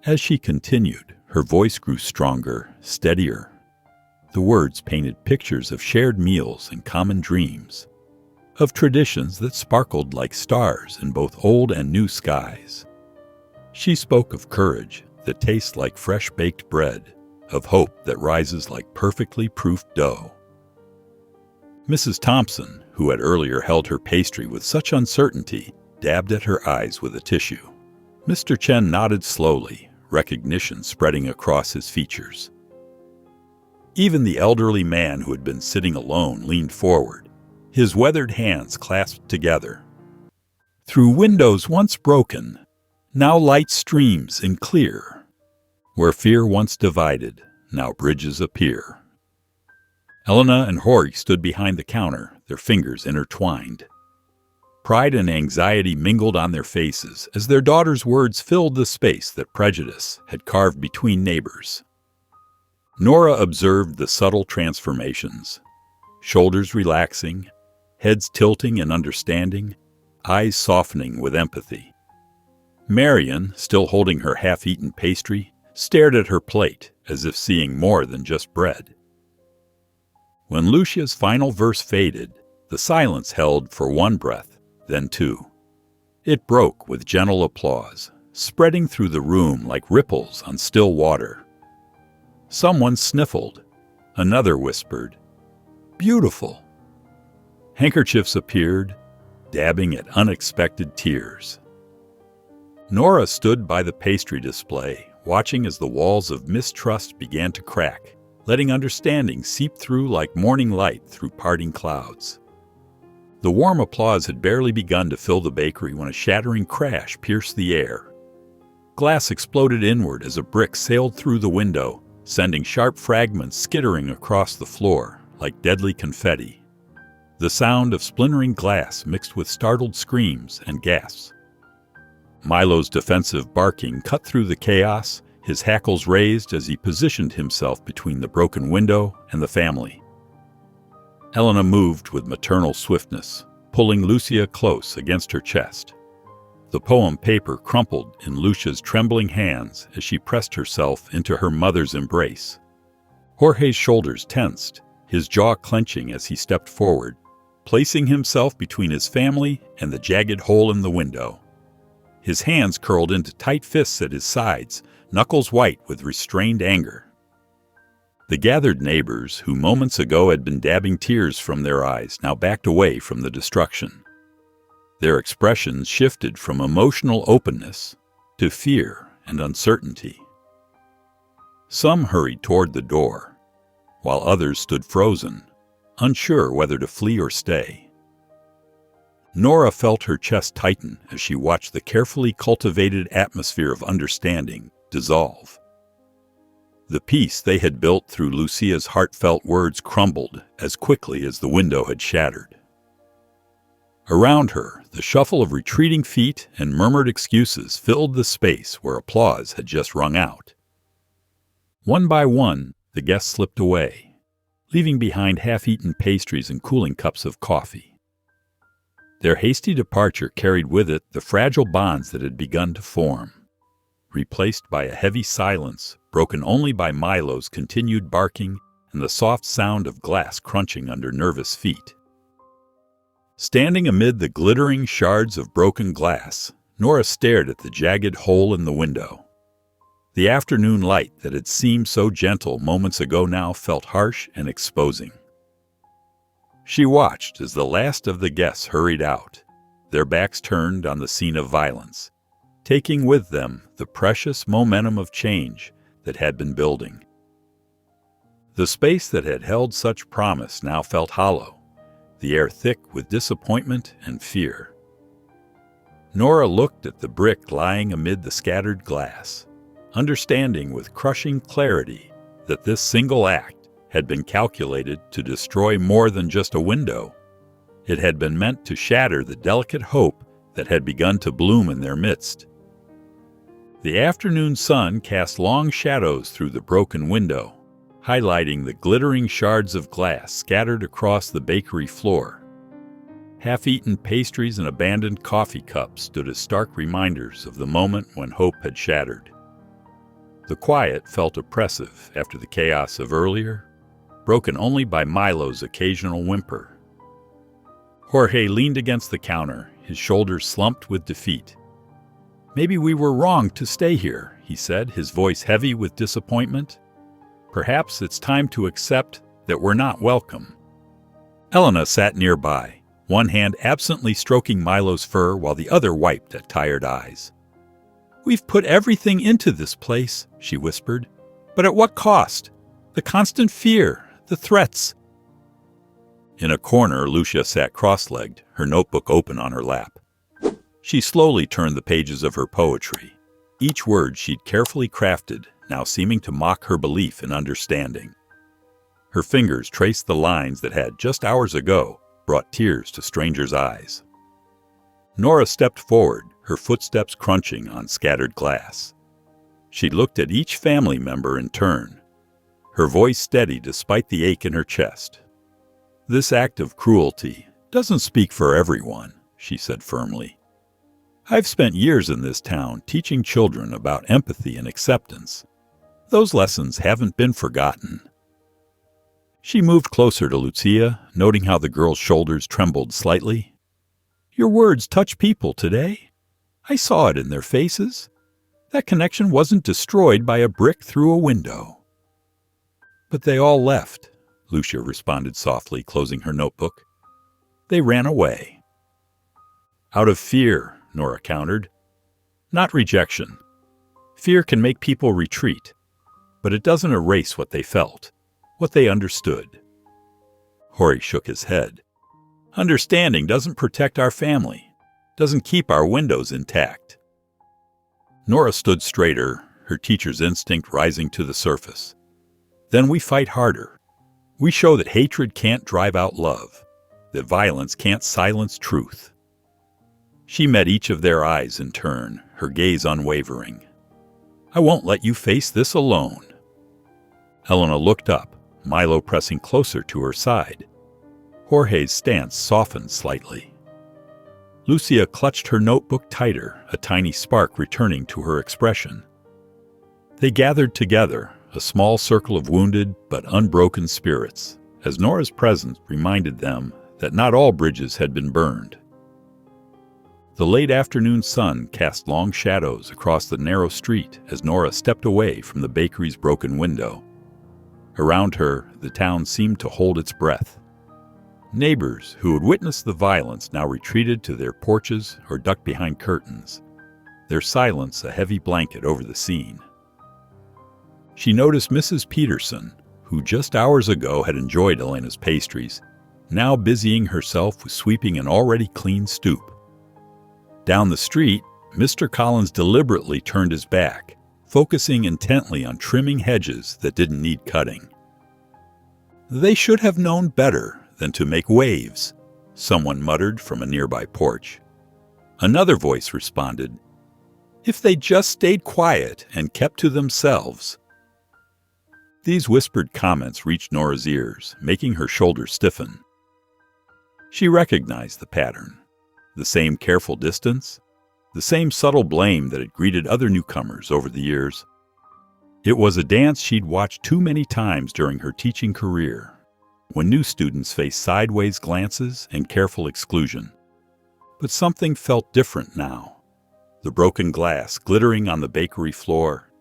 As she continued, her voice grew stronger, steadier. The words painted pictures of shared meals and common dreams, of traditions that sparkled like stars in both old and new skies. She spoke of courage that tastes like fresh-baked bread, of hope that rises like perfectly proofed dough. Mrs. Thompson, who had earlier held her pastry with such uncertainty, dabbed at her eyes with a tissue. Mr. Chen nodded slowly, recognition spreading across his features. Even the elderly man who had been sitting alone leaned forward, his weathered hands clasped together. Through windows once broken, now light streams in clear. Where fear once divided, now bridges appear. Elena and Jorge stood behind the counter, their fingers intertwined. Pride and anxiety mingled on their faces as their daughter's words filled the space that prejudice had carved between neighbors. Nora observed the subtle transformations, shoulders relaxing, heads tilting in understanding, eyes softening with empathy. Marion, still holding her half-eaten pastry, stared at her plate as if seeing more than just bread. When Lucia's final verse faded, the silence held for one breath, then two. It broke with gentle applause, spreading through the room like ripples on still water. Someone sniffled. Another whispered, "Beautiful." Handkerchiefs appeared, dabbing at unexpected tears. Nora stood by the pastry display, watching as the walls of mistrust began to crack, letting understanding seep through like morning light through parting clouds. The warm applause had barely begun to fill the bakery when a shattering crash pierced the air. Glass exploded inward as a brick sailed through the window, sending sharp fragments skittering across the floor like deadly confetti. The sound of splintering glass mixed with startled screams and gasps. Milo's defensive barking cut through the chaos, his hackles raised as he positioned himself between the broken window and the family. Elena moved with maternal swiftness, pulling Lucia close against her chest. The poem paper crumpled in Lucia's trembling hands as she pressed herself into her mother's embrace. Jorge's shoulders tensed, his jaw clenching as he stepped forward, placing himself between his family and the jagged hole in the window. His hands curled into tight fists at his sides, knuckles white with restrained anger. The gathered neighbors, who moments ago had been dabbing tears from their eyes, now backed away from the destruction. Their expressions shifted from emotional openness to fear and uncertainty. Some hurried toward the door, while others stood frozen, unsure whether to flee or stay. Nora felt her chest tighten as she watched the carefully cultivated atmosphere of understanding dissolve. The peace they had built through Lucia's heartfelt words crumbled as quickly as the window had shattered. Around her, the shuffle of retreating feet and murmured excuses filled the space where applause had just rung out. One by one, the guests slipped away, leaving behind half-eaten pastries and cooling cups of coffee. Their hasty departure carried with it the fragile bonds that had begun to form, replaced by a heavy silence broken only by Milo's continued barking and the soft sound of glass crunching under nervous feet. Standing amid the glittering shards of broken glass, Nora stared at the jagged hole in the window. The afternoon light that had seemed so gentle moments ago now felt harsh and exposing. She watched as the last of the guests hurried out, their backs turned on the scene of violence, taking with them the precious momentum of change that had been building. The space that had held such promise now felt hollow, the air thick with disappointment and fear. Nora looked at the brick lying amid the scattered glass, understanding with crushing clarity that this single act had been calculated to destroy more than just a window. It had been meant to shatter the delicate hope that had begun to bloom in their midst. The afternoon sun cast long shadows through the broken window, highlighting the glittering shards of glass scattered across the bakery floor. Half-eaten pastries and abandoned coffee cups stood as stark reminders of the moment when hope had shattered. The quiet felt oppressive after the chaos of earlier, broken only by Milo's occasional whimper. Jorge leaned against the counter, his shoulders slumped with defeat. "Maybe we were wrong to stay here," he said, his voice heavy with disappointment. "Perhaps it's time to accept that we're not welcome." Elena sat nearby, one hand absently stroking Milo's fur while the other wiped at tired eyes. "We've put everything into this place," she whispered. "But at what cost? The constant fear, the threats. In a corner, Lucia sat cross-legged, her notebook open on her lap. She slowly turned the pages of her poetry, each word she'd carefully crafted, now seeming to mock her belief in understanding. Her fingers traced the lines that had, just hours ago, brought tears to strangers' eyes. Nora stepped forward, her footsteps crunching on scattered glass. She looked at each family member in turn, her voice steady despite the ache in her chest. "This act of cruelty doesn't speak for everyone," she said firmly. "I've spent years in this town teaching children about empathy and acceptance. Those lessons haven't been forgotten." She moved closer to Lucia, noting how the girl's shoulders trembled slightly. "Your words touch people today. I saw it in their faces. That connection wasn't destroyed by a brick through a window." "But they all left," Lucia responded softly, closing her notebook. "They ran away." "Out of fear," Nora countered. "Not rejection. Fear can make people retreat, but it doesn't erase what they felt, what they understood." Hori shook his head. "Understanding doesn't protect our family, doesn't keep our windows intact." Nora stood straighter, her teacher's instinct rising to the surface. "Then we fight harder. We show that hatred can't drive out love, that violence can't silence truth." She met each of their eyes in turn, her gaze unwavering. "I won't let you face this alone." Helena looked up, Milo pressing closer to her side. Jorge's stance softened slightly. Lucia clutched her notebook tighter, a tiny spark returning to her expression. They gathered together, a small circle of wounded but unbroken spirits, as Nora's presence reminded them that not all bridges had been burned. The late afternoon sun cast long shadows across the narrow street as Nora stepped away from the bakery's broken window. Around her, the town seemed to hold its breath. Neighbors who had witnessed the violence now retreated to their porches or ducked behind curtains, their silence a heavy blanket over the scene. She noticed Mrs. Peterson, who just hours ago had enjoyed Elena's pastries, now busying herself with sweeping an already clean stoop. Down the street, Mr. Collins deliberately turned his back, focusing intently on trimming hedges that didn't need cutting. "They should have known better than to make waves," someone muttered from a nearby porch. Another voice responded, "If they just stayed quiet and kept to themselves." These whispered comments reached Nora's ears, making her shoulders stiffen. She recognized the pattern. The same careful distance, the same subtle blame that had greeted other newcomers over the years. It was a dance she'd watched too many times during her teaching career, when new students faced sideways glances and careful exclusion. But something felt different now. The broken glass glittering on the bakery floor,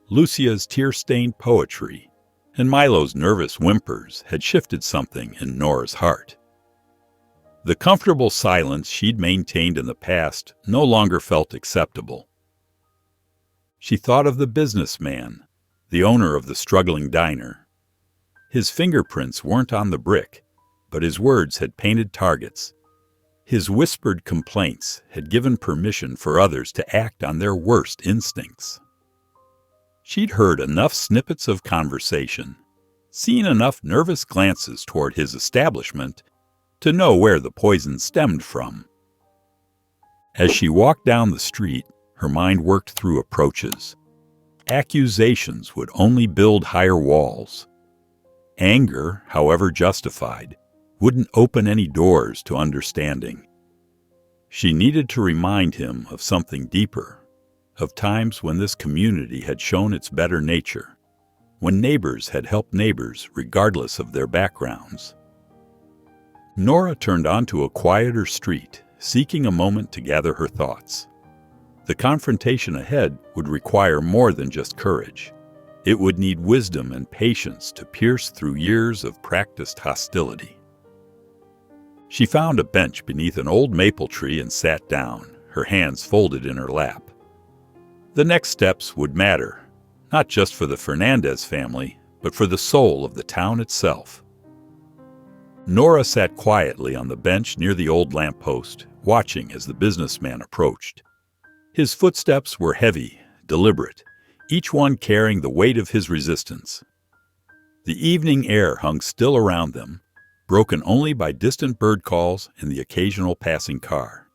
Lucia's tear-stained poetry, and Milo's nervous whimpers had shifted something in Nora's heart. The comfortable silence she'd maintained in the past no longer felt acceptable. She thought of the businessman, the owner of the struggling diner. His fingerprints weren't on the brick, but his words had painted targets. His whispered complaints had given permission for others to act on their worst instincts. She'd heard enough snippets of conversation, seen enough nervous glances toward his establishment, to know where the poison stemmed from. As she walked down the street, her mind worked through approaches. Accusations would only build higher walls. Anger, however justified, wouldn't open any doors to understanding. She needed to remind him of something deeper, of times when this community had shown its better nature, when neighbors had helped neighbors regardless of their backgrounds. Nora turned onto a quieter street, seeking a moment to gather her thoughts. The confrontation ahead would require more than just courage. It would need wisdom and patience to pierce through years of practiced hostility. She found a bench beneath an old maple tree and sat down, her hands folded in her lap. The next steps would matter, not just for the Fernandez family, but for the soul of the town itself. Nora sat quietly on the bench near the old lamppost, watching as the businessman approached. His footsteps were heavy, deliberate, each one carrying the weight of his resistance. The evening air hung still around them, broken only by distant bird calls and the occasional passing car.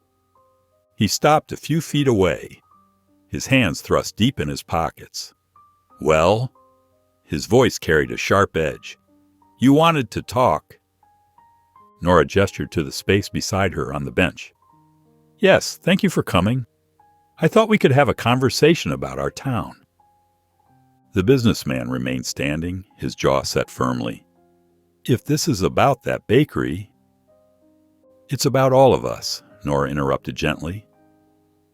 He stopped a few feet away, his hands thrust deep in his pockets. "Well?" His voice carried a sharp edge. "You wanted to talk." Nora gestured to the space beside her on the bench. "Yes, thank you for coming. I thought we could have a conversation about our town." The businessman remained standing, his jaw set firmly. "If this is about that bakery—" "It's about all of us," Nora interrupted gently.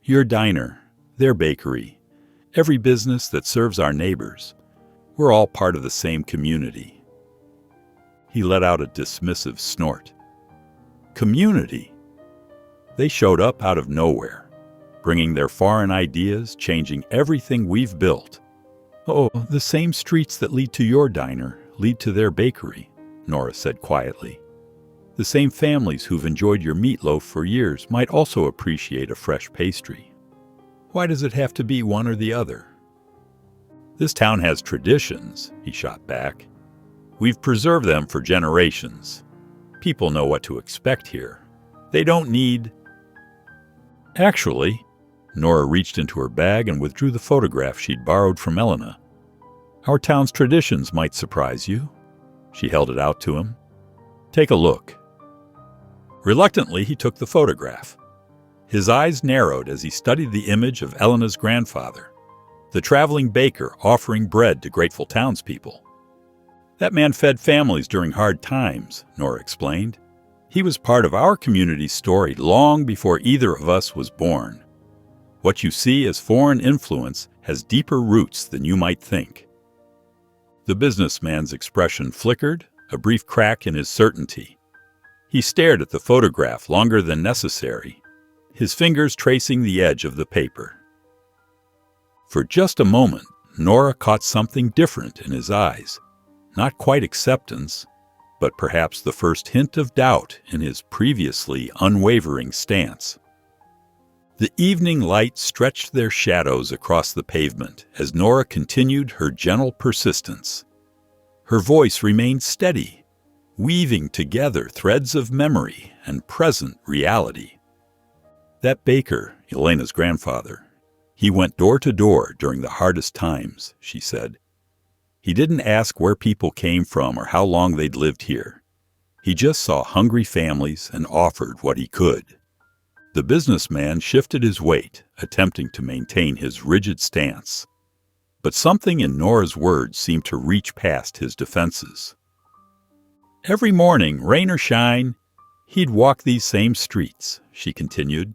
"Your diner, their bakery, every business that serves our neighbors. We're all part of the same community." He let out a dismissive snort. "Community?" They showed up out of nowhere, bringing their foreign ideas, changing everything we've built. "Oh, the same streets that lead to your diner lead to their bakery," Nora said quietly. "The same families who've enjoyed your meatloaf for years might also appreciate a fresh pastry. Why does it have to be one or the other?" "This town has traditions," he shot back. "We've preserved them for generations. People know what to expect here. They don't need—" "Actually," Nora reached into her bag and withdrew the photograph she'd borrowed from Elena. "Our town's traditions might surprise you." She held it out to him. "Take a look." Reluctantly, he took the photograph. His eyes narrowed as he studied the image of Elena's grandfather, the traveling baker offering bread to grateful townspeople. "That man fed families during hard times," Nora explained. "He was part of our community's story long before either of us was born. What you see as foreign influence has deeper roots than you might think." The businessman's expression flickered, a brief crack in his certainty. He stared at the photograph longer than necessary, his fingers tracing the edge of the paper. For just a moment, Nora caught something different in his eyes. Not quite acceptance, but perhaps the first hint of doubt in his previously unwavering stance. The evening light stretched their shadows across the pavement as Nora continued her gentle persistence. Her voice remained steady, weaving together threads of memory and present reality. "That baker, Elena's grandfather, he went door to door during the hardest times," she said. "He didn't ask where people came from or how long they'd lived here. He just saw hungry families and offered what he could." The businessman shifted his weight, attempting to maintain his rigid stance. But something in Nora's words seemed to reach past his defenses. "Every morning, rain or shine, he'd walk these same streets," she continued.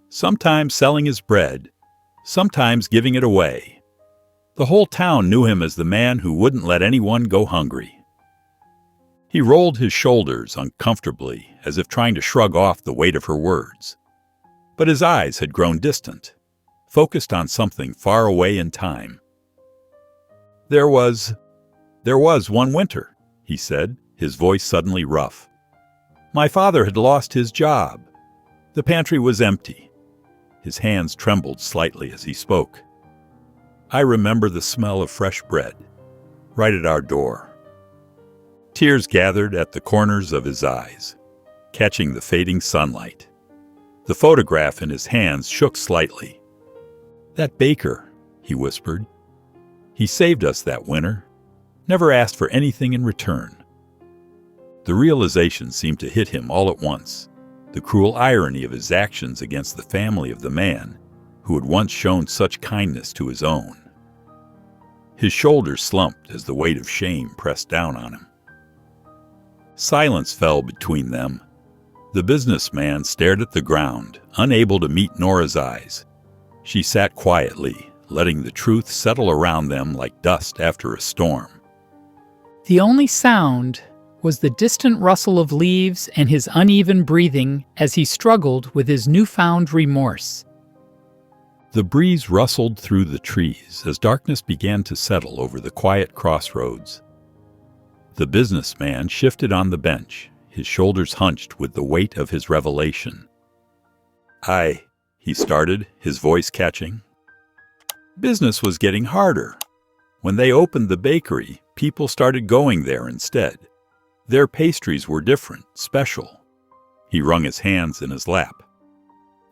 "Sometimes selling his bread, sometimes giving it away. The whole town knew him as the man who wouldn't let anyone go hungry." He rolled his shoulders uncomfortably, as if trying to shrug off the weight of her words. But his eyes had grown distant, focused on something far away in time. There was one winter," he said, his voice suddenly rough. "My father had lost his job. The pantry was empty." His hands trembled slightly as he spoke. "I remember the smell of fresh bread, right at our door." Tears gathered at the corners of his eyes, catching the fading sunlight. The photograph in his hands shook slightly. "That baker," he whispered. "He saved us that winter, never asked for anything in return." The realization seemed to hit him all at once, the cruel irony of his actions against the family of the man who had once shown such kindness to his own. His shoulders slumped as the weight of shame pressed down on him. Silence fell between them. The businessman stared at the ground, unable to meet Nora's eyes. She sat quietly, letting the truth settle around them like dust after a storm. The only sound was the distant rustle of leaves and his uneven breathing as he struggled with his newfound remorse. The breeze rustled through the trees as darkness began to settle over the quiet crossroads. The businessman shifted on the bench, his shoulders hunched with the weight of his revelation. He started, his voice catching. Business was getting harder. When they opened the bakery, people started going there instead. Their pastries were different, special. He wrung his hands in his lap.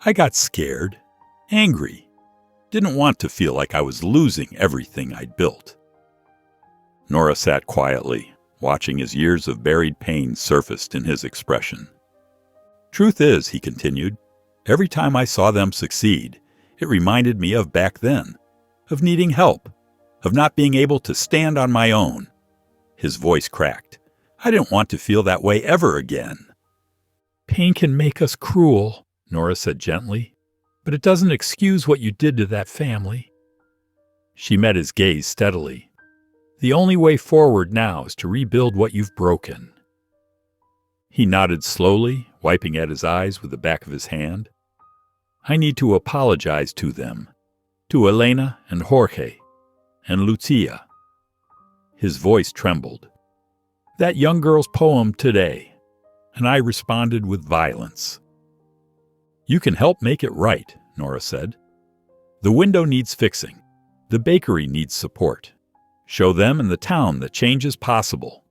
I got scared, angry. Didn't want to feel like I was losing everything I'd built. Nora sat quietly, watching as years of buried pain surfaced in his expression. Truth is, he continued, every time I saw them succeed, it reminded me of back then, of needing help, of not being able to stand on my own. His voice cracked. I didn't want to feel that way ever again. Pain can make us cruel, Nora said gently, but it doesn't excuse what you did to that family. She met his gaze steadily. The only way forward now is to rebuild what you've broken. He nodded slowly, wiping at his eyes with the back of his hand. I need to apologize to them, to Elena and Jorge and Lucia. His voice trembled. That young girl's poem today, and I responded with violence. You can help make it right, Nora said. The window needs fixing. The bakery needs support. Show them and the town that change is possible.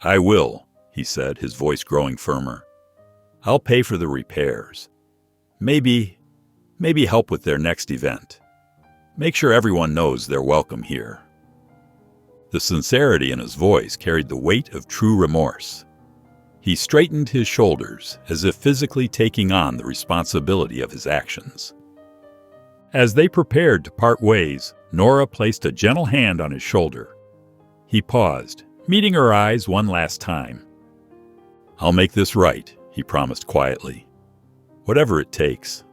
I will, he said, his voice growing firmer. I'll pay for the repairs. Maybe help with their next event. Make sure everyone knows they're welcome here. The sincerity in his voice carried the weight of true remorse. He straightened his shoulders as if physically taking on the responsibility of his actions. As they prepared to part ways, Nora placed a gentle hand on his shoulder. He paused, meeting her eyes one last time. I'll make this right, he promised quietly. Whatever it takes.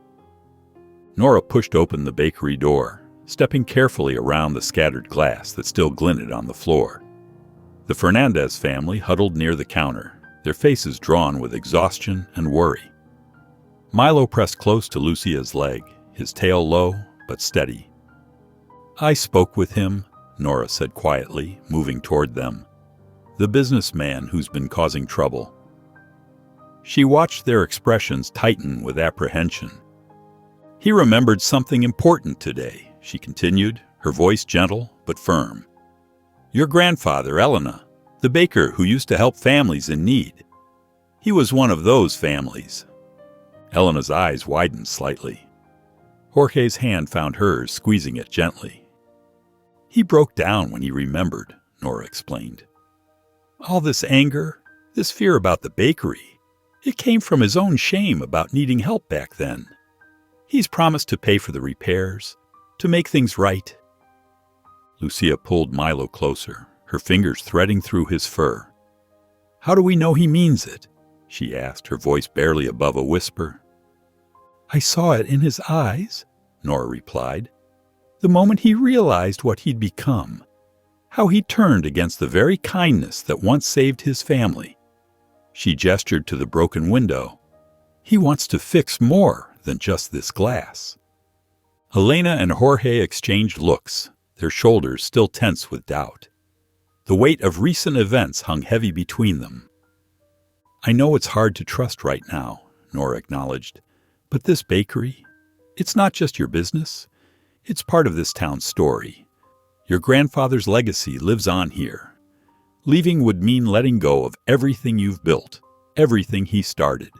Nora pushed open the bakery door, stepping carefully around the scattered glass that still glinted on the floor. The Fernandez family huddled near the counter, their faces drawn with exhaustion and worry. Milo pressed close to Lucia's leg, his tail low but steady. I spoke with him, Nora said quietly, moving toward them. The businessman who's been causing trouble. She watched their expressions tighten with apprehension. He remembered something important today, she continued, her voice gentle but firm. Your grandfather, Elena, the baker who used to help families in need. He was one of those families. Elena's eyes widened slightly. Jorge's hand found hers, squeezing it gently. He broke down when he remembered, Nora explained. All this anger, this fear about the bakery, it came from his own shame about needing help back then. He's promised to pay for the repairs, to make things right. Lucia pulled Milo closer, her fingers threading through his fur. How do we know he means it? She asked, her voice barely above a whisper. I saw it in his eyes, Nora replied. The moment he realized what he'd become, how he turned against the very kindness that once saved his family. She gestured to the broken window. He wants to fix more than just this glass. Elena and Jorge exchanged looks, their shoulders still tense with doubt. The weight of recent events hung heavy between them. I know it's hard to trust right now, Nora acknowledged, but this bakery, it's not just your business. It's part of this town's story. Your grandfather's legacy lives on here. Leaving would mean letting go of everything you've built, everything he started.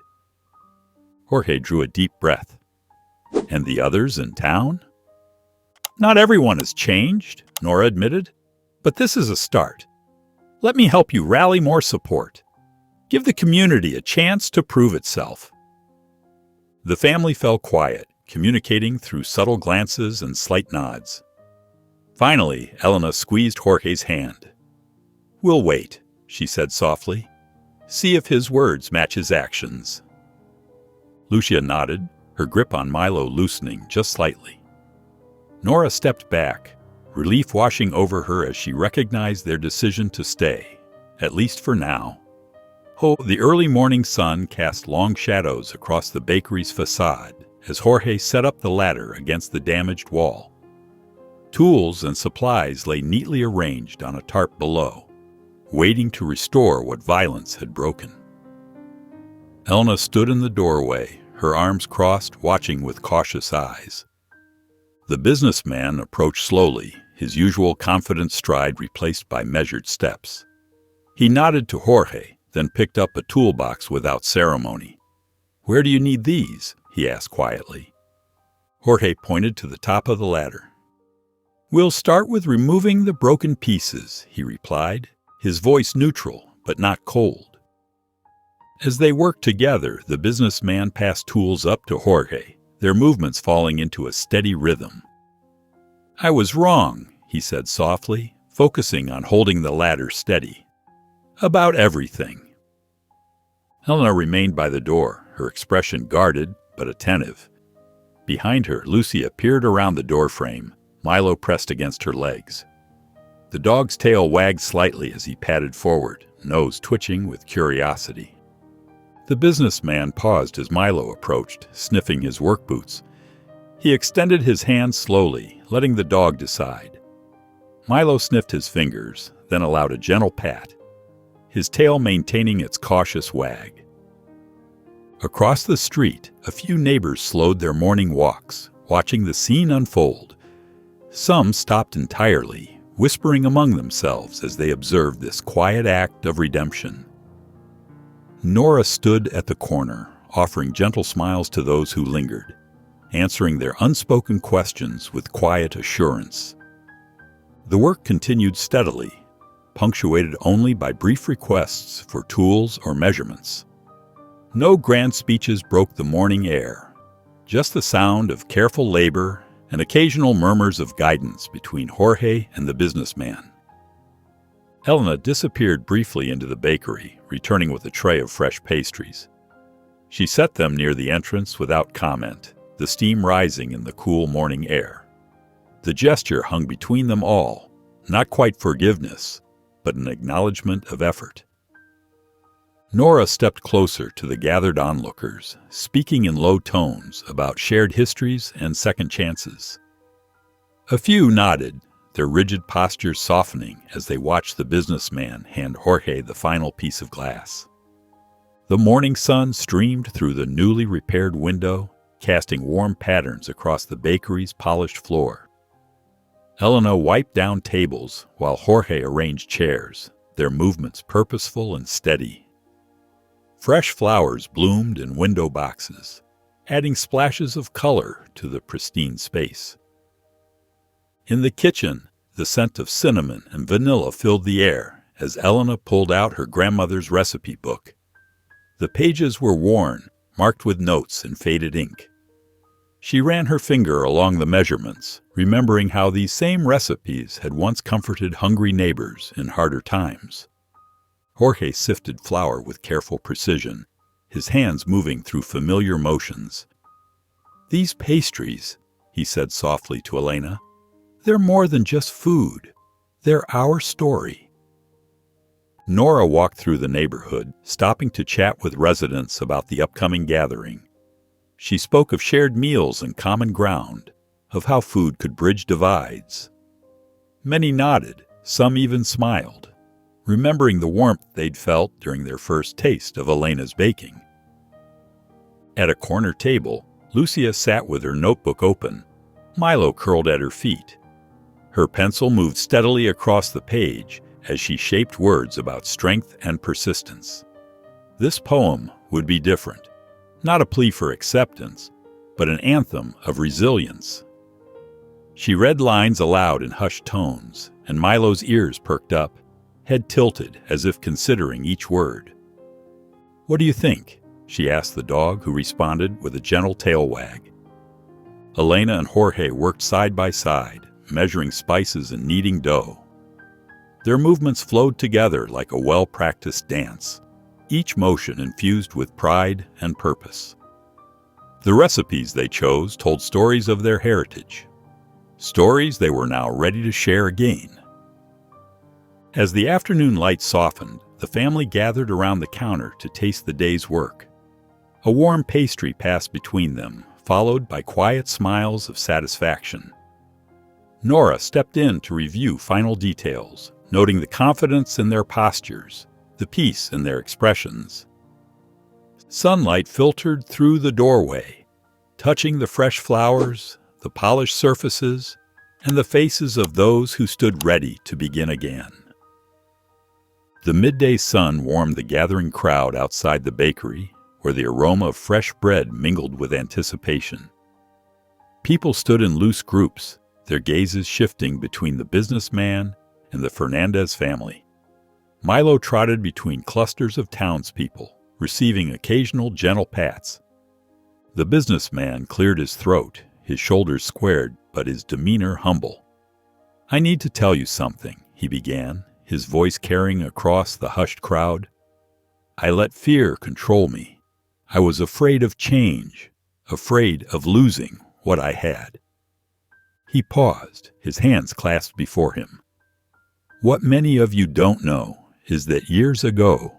Jorge drew a deep breath. And the others in town? Not everyone has changed, Nora admitted, but this is a start. Let me help you rally more support. Give the community a chance to prove itself. The family fell quiet, communicating through subtle glances and slight nods. Finally, Elena squeezed Jorge's hand. We'll wait, she said softly. See if his words match his actions. Lucia nodded, her grip on Milo loosening just slightly. Nora stepped back, relief washing over her as she recognized their decision to stay, at least for now. Oh, the early morning sun cast long shadows across the bakery's facade, as Jorge set up the ladder against the damaged wall. Tools and supplies lay neatly arranged on a tarp below, waiting to restore what violence had broken. Elena stood in the doorway, her arms crossed, watching with cautious eyes. The businessman approached slowly, his usual confident stride replaced by measured steps. He nodded to Jorge, then picked up a toolbox without ceremony. "Where do you need these?" he asked quietly. Jorge pointed to the top of the ladder. "We'll start with removing the broken pieces," he replied, his voice neutral but not cold. As they worked together, the businessman passed tools up to Jorge, their movements falling into a steady rhythm. "I was wrong," he said softly, focusing on holding the ladder steady. "About everything." Elena remained by the door, her expression guarded but attentive. Behind her, Lucia peered around the doorframe, Milo pressed against her legs. The dog's tail wagged slightly as he padded forward, nose twitching with curiosity. The businessman paused as Milo approached, sniffing his work boots. He extended his hand slowly, letting the dog decide. Milo sniffed his fingers, then allowed a gentle pat, his tail maintaining its cautious wag. Across the street, a few neighbors slowed their morning walks, watching the scene unfold. Some stopped entirely, whispering among themselves as they observed this quiet act of redemption. Nora stood at the corner, offering gentle smiles to those who lingered, answering their unspoken questions with quiet assurance. The work continued steadily, punctuated only by brief requests for tools or measurements. No grand speeches broke the morning air, just the sound of careful labor and occasional murmurs of guidance between Jorge and the businessman. Elena disappeared briefly into the bakery, returning with a tray of fresh pastries. She set them near the entrance without comment, the steam rising in the cool morning air. The gesture hung between them all, not quite forgiveness, but an acknowledgement of effort. Nora stepped closer to the gathered onlookers, speaking in low tones about shared histories and second chances. A few nodded, their rigid postures softening as they watched the businessman hand Jorge the final piece of glass. The morning sun streamed through the newly repaired window, casting warm patterns across the bakery's polished floor. Elena wiped down tables while Jorge arranged chairs, their movements purposeful and steady. Fresh flowers bloomed in window boxes, adding splashes of color to the pristine space. In the kitchen, the scent of cinnamon and vanilla filled the air as Elena pulled out her grandmother's recipe book. The pages were worn, marked with notes in faded ink. She ran her finger along the measurements, remembering how these same recipes had once comforted hungry neighbors in harder times. Jorge sifted flour with careful precision, his hands moving through familiar motions. "These pastries," he said softly to Elena, "they're more than just food. They're our story." Nora walked through the neighborhood, stopping to chat with residents about the upcoming gathering. She spoke of shared meals and common ground, of how food could bridge divides. Many nodded, some even smiled, remembering the warmth they'd felt during their first taste of Elena's baking. At a corner table, Lucia sat with her notebook open, Milo curled at her feet. Her pencil moved steadily across the page as she shaped words about strength and persistence. This poem would be different, not a plea for acceptance, but an anthem of resilience. She read lines aloud in hushed tones, and Milo's ears perked up, head tilted as if considering each word. "What do you think?" she asked the dog, who responded with a gentle tail wag. Elena and Jorge worked side by side, measuring spices and kneading dough. Their movements flowed together like a well-practiced dance, each motion infused with pride and purpose. The recipes they chose told stories of their heritage, stories they were now ready to share again. As the afternoon light softened, the family gathered around the counter to taste the day's work. A warm pastry passed between them, followed by quiet smiles of satisfaction. Nora stepped in to review final details, noting the confidence in their postures, the peace in their expressions. Sunlight filtered through the doorway, touching the fresh flowers, the polished surfaces, and the faces of those who stood ready to begin again. The midday sun warmed the gathering crowd outside the bakery, where the aroma of fresh bread mingled with anticipation. People stood in loose groups, their gazes shifting between the businessman and the Fernandez family. Milo trotted between clusters of townspeople, receiving occasional gentle pats. The businessman cleared his throat, his shoulders squared, but his demeanor humble. "I need to tell you something," he began, his voice carrying across the hushed crowd. "I let fear control me. I was afraid of change, afraid of losing what I had." He paused, his hands clasped before him. "What many of you don't know is that years ago,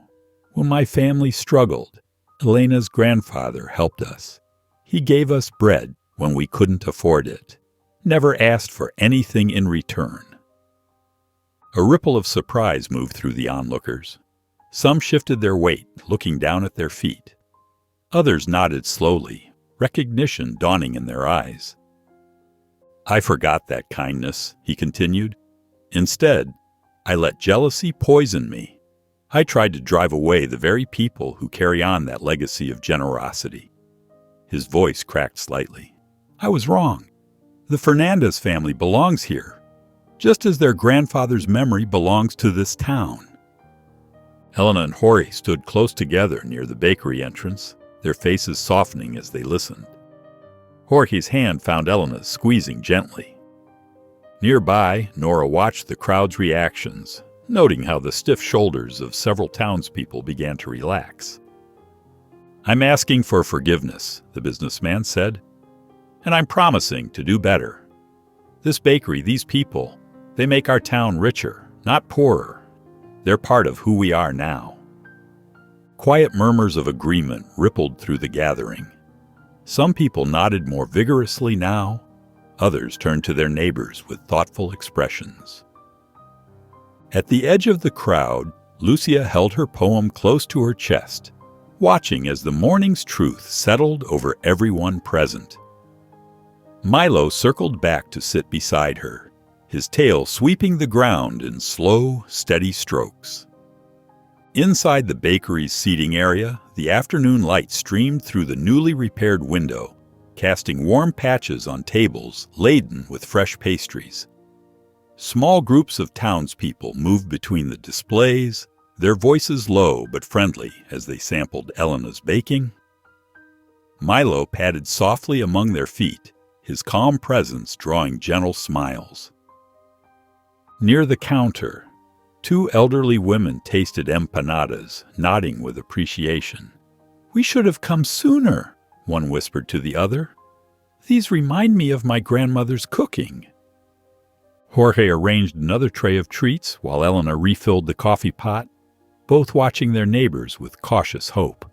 when my family struggled, Elena's grandfather helped us. He gave us bread when we couldn't afford it, never asked for anything in return." A ripple of surprise moved through the onlookers. Some shifted their weight, looking down at their feet. Others nodded slowly, recognition dawning in their eyes. "I forgot that kindness," he continued. "Instead, I let jealousy poison me. I tried to drive away the very people who carry on that legacy of generosity." His voice cracked slightly. "I was wrong. The Fernandez family belongs here, just as their grandfather's memory belongs to this town." Elena and Jorge stood close together near the bakery entrance, their faces softening as they listened. Jorge's hand found Elena's, squeezing gently. Nearby, Nora watched the crowd's reactions, noting how the stiff shoulders of several townspeople began to relax. "I'm asking for forgiveness," the businessman said, "and I'm promising to do better. This bakery, these people, they make our town richer, not poorer. They're part of who we are now." Quiet murmurs of agreement rippled through the gathering. Some people nodded more vigorously now, others turned to their neighbors with thoughtful expressions. At the edge of the crowd, Lucia held her poem close to her chest, watching as the morning's truth settled over everyone present. Milo circled back to sit beside her, his tail sweeping the ground in slow, steady strokes. Inside the bakery's seating area, the afternoon light streamed through the newly repaired window, casting warm patches on tables laden with fresh pastries. Small groups of townspeople moved between the displays, their voices low but friendly as they sampled Elena's baking. Milo padded softly among their feet, his calm presence drawing gentle smiles. Near the counter, two elderly women tasted empanadas, nodding with appreciation. "We should have come sooner," one whispered to the other. "These remind me of my grandmother's cooking." Jorge arranged another tray of treats while Elena refilled the coffee pot, both watching their neighbors with cautious hope.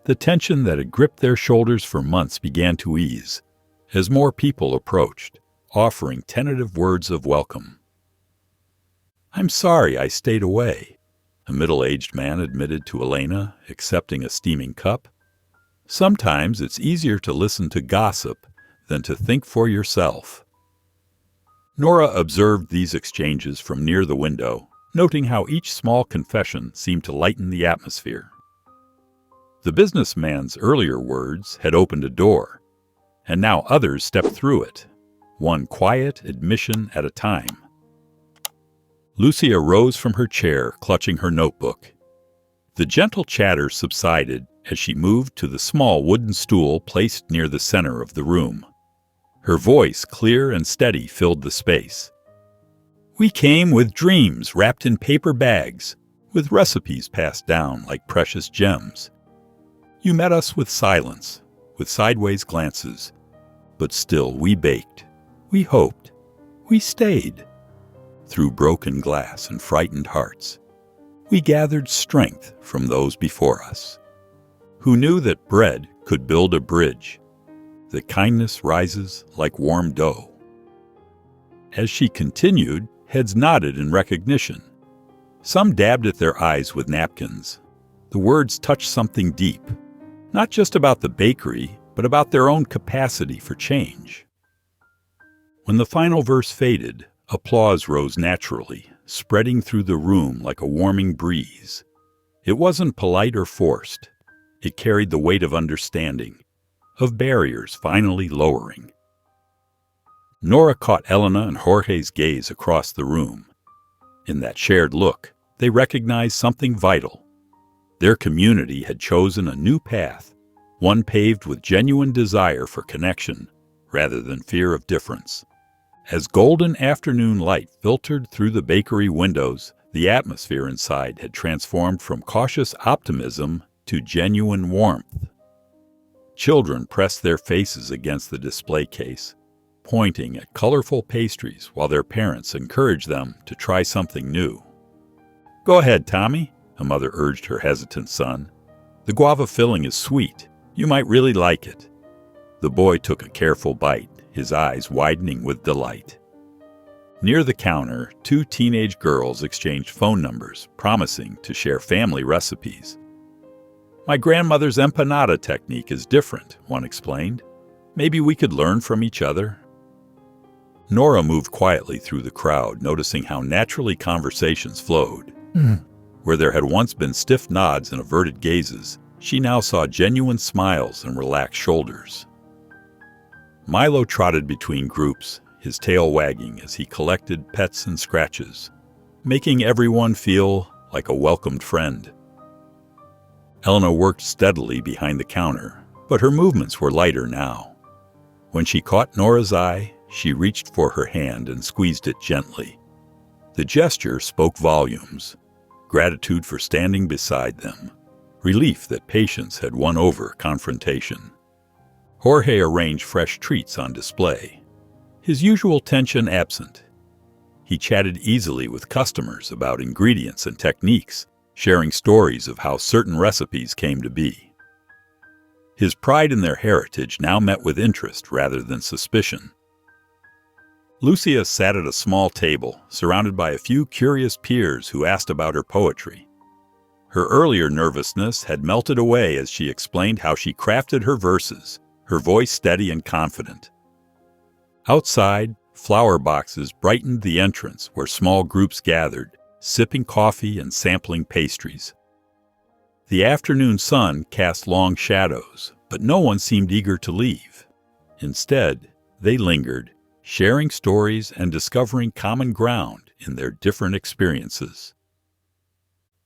The tension that had gripped their shoulders for months began to ease as more people approached, offering tentative words of welcome. "I'm sorry I stayed away," a middle-aged man admitted to Elena, accepting a steaming cup. "Sometimes it's easier to listen to gossip than to think for yourself." Nora observed these exchanges from near the window, noting how each small confession seemed to lighten the atmosphere. The businessman's earlier words had opened a door, and now others stepped through it, one quiet admission at a time. Lucia rose from her chair, clutching her notebook. The gentle chatter subsided as she moved to the small wooden stool placed near the center of the room. Her voice, clear and steady, filled the space. "We came with dreams wrapped in paper bags, with recipes passed down like precious gems. You met us with silence, with sideways glances, but still we baked, we hoped, we stayed. Through broken glass and frightened hearts, we gathered strength from those before us, who knew that bread could build a bridge, that kindness rises like warm dough. As she continued, heads nodded in recognition. Some dabbed at their eyes with napkins. The words touched something deep, not just about the bakery, but about their own capacity for change. When the final verse faded, applause rose naturally, spreading through the room like a warming breeze. It wasn't polite or forced. It carried the weight of understanding, of barriers finally lowering. Nora caught Elena and Jorge's gaze across the room. In that shared look, they recognized something vital. Their community had chosen a new path, one paved with genuine desire for connection rather than fear of difference. As golden afternoon light filtered through the bakery windows, the atmosphere inside had transformed from cautious optimism to genuine warmth. Children pressed their faces against the display case, pointing at colorful pastries while their parents encouraged them to try something new. "Go ahead, Tommy," a mother urged her hesitant son. "The guava filling is sweet. You might really like it." The boy took a careful bite, his eyes widening with delight. Near the counter, two teenage girls exchanged phone numbers, promising to share family recipes. "My grandmother's empanada technique is different," one explained. "Maybe we could learn from each other." Nora moved quietly through the crowd, noticing how naturally conversations flowed. Where there had once been stiff nods and averted gazes, she now saw genuine smiles and relaxed shoulders. Milo trotted between groups, his tail wagging as he collected pets and scratches, making everyone feel like a welcomed friend. Elena worked steadily behind the counter, but her movements were lighter now. When she caught Nora's eye, she reached for her hand and squeezed it gently. The gesture spoke volumes: gratitude for standing beside them, relief that patience had won over confrontation. Jorge arranged fresh treats on display, his usual tension absent. He chatted easily with customers about ingredients and techniques, sharing stories of how certain recipes came to be. His pride in their heritage now met with interest rather than suspicion. Lucia sat at a small table, surrounded by a few curious peers who asked about her poetry. Her earlier nervousness had melted away as she explained how she crafted her verses, her voice steady and confident. Outside, flower boxes brightened the entrance where small groups gathered, sipping coffee and sampling pastries. The afternoon sun cast long shadows, but no one seemed eager to leave. Instead, they lingered, sharing stories and discovering common ground in their different experiences.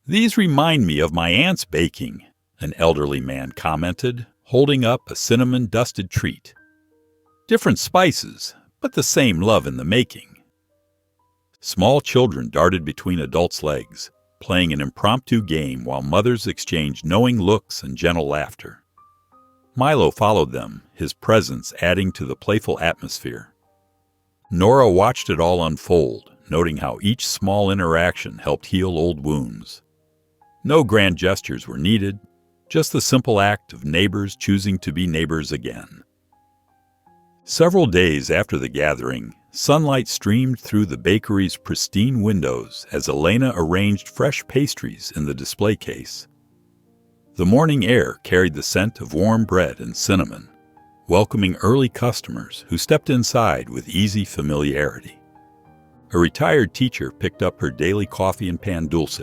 "These remind me of my aunt's baking," an elderly man commented, holding up a cinnamon-dusted treat. "Different spices, but the same love in the making." Small children darted between adults' legs, playing an impromptu game while mothers exchanged knowing looks and gentle laughter. Milo followed them, his presence adding to the playful atmosphere. Nora watched it all unfold, noting how each small interaction helped heal old wounds. No grand gestures were needed, just the simple act of neighbors choosing to be neighbors again. Several days after the gathering, sunlight streamed through the bakery's pristine windows as Elena arranged fresh pastries in the display case. The morning air carried the scent of warm bread and cinnamon, welcoming early customers who stepped inside with easy familiarity. A retired teacher picked up her daily coffee and pan dulce,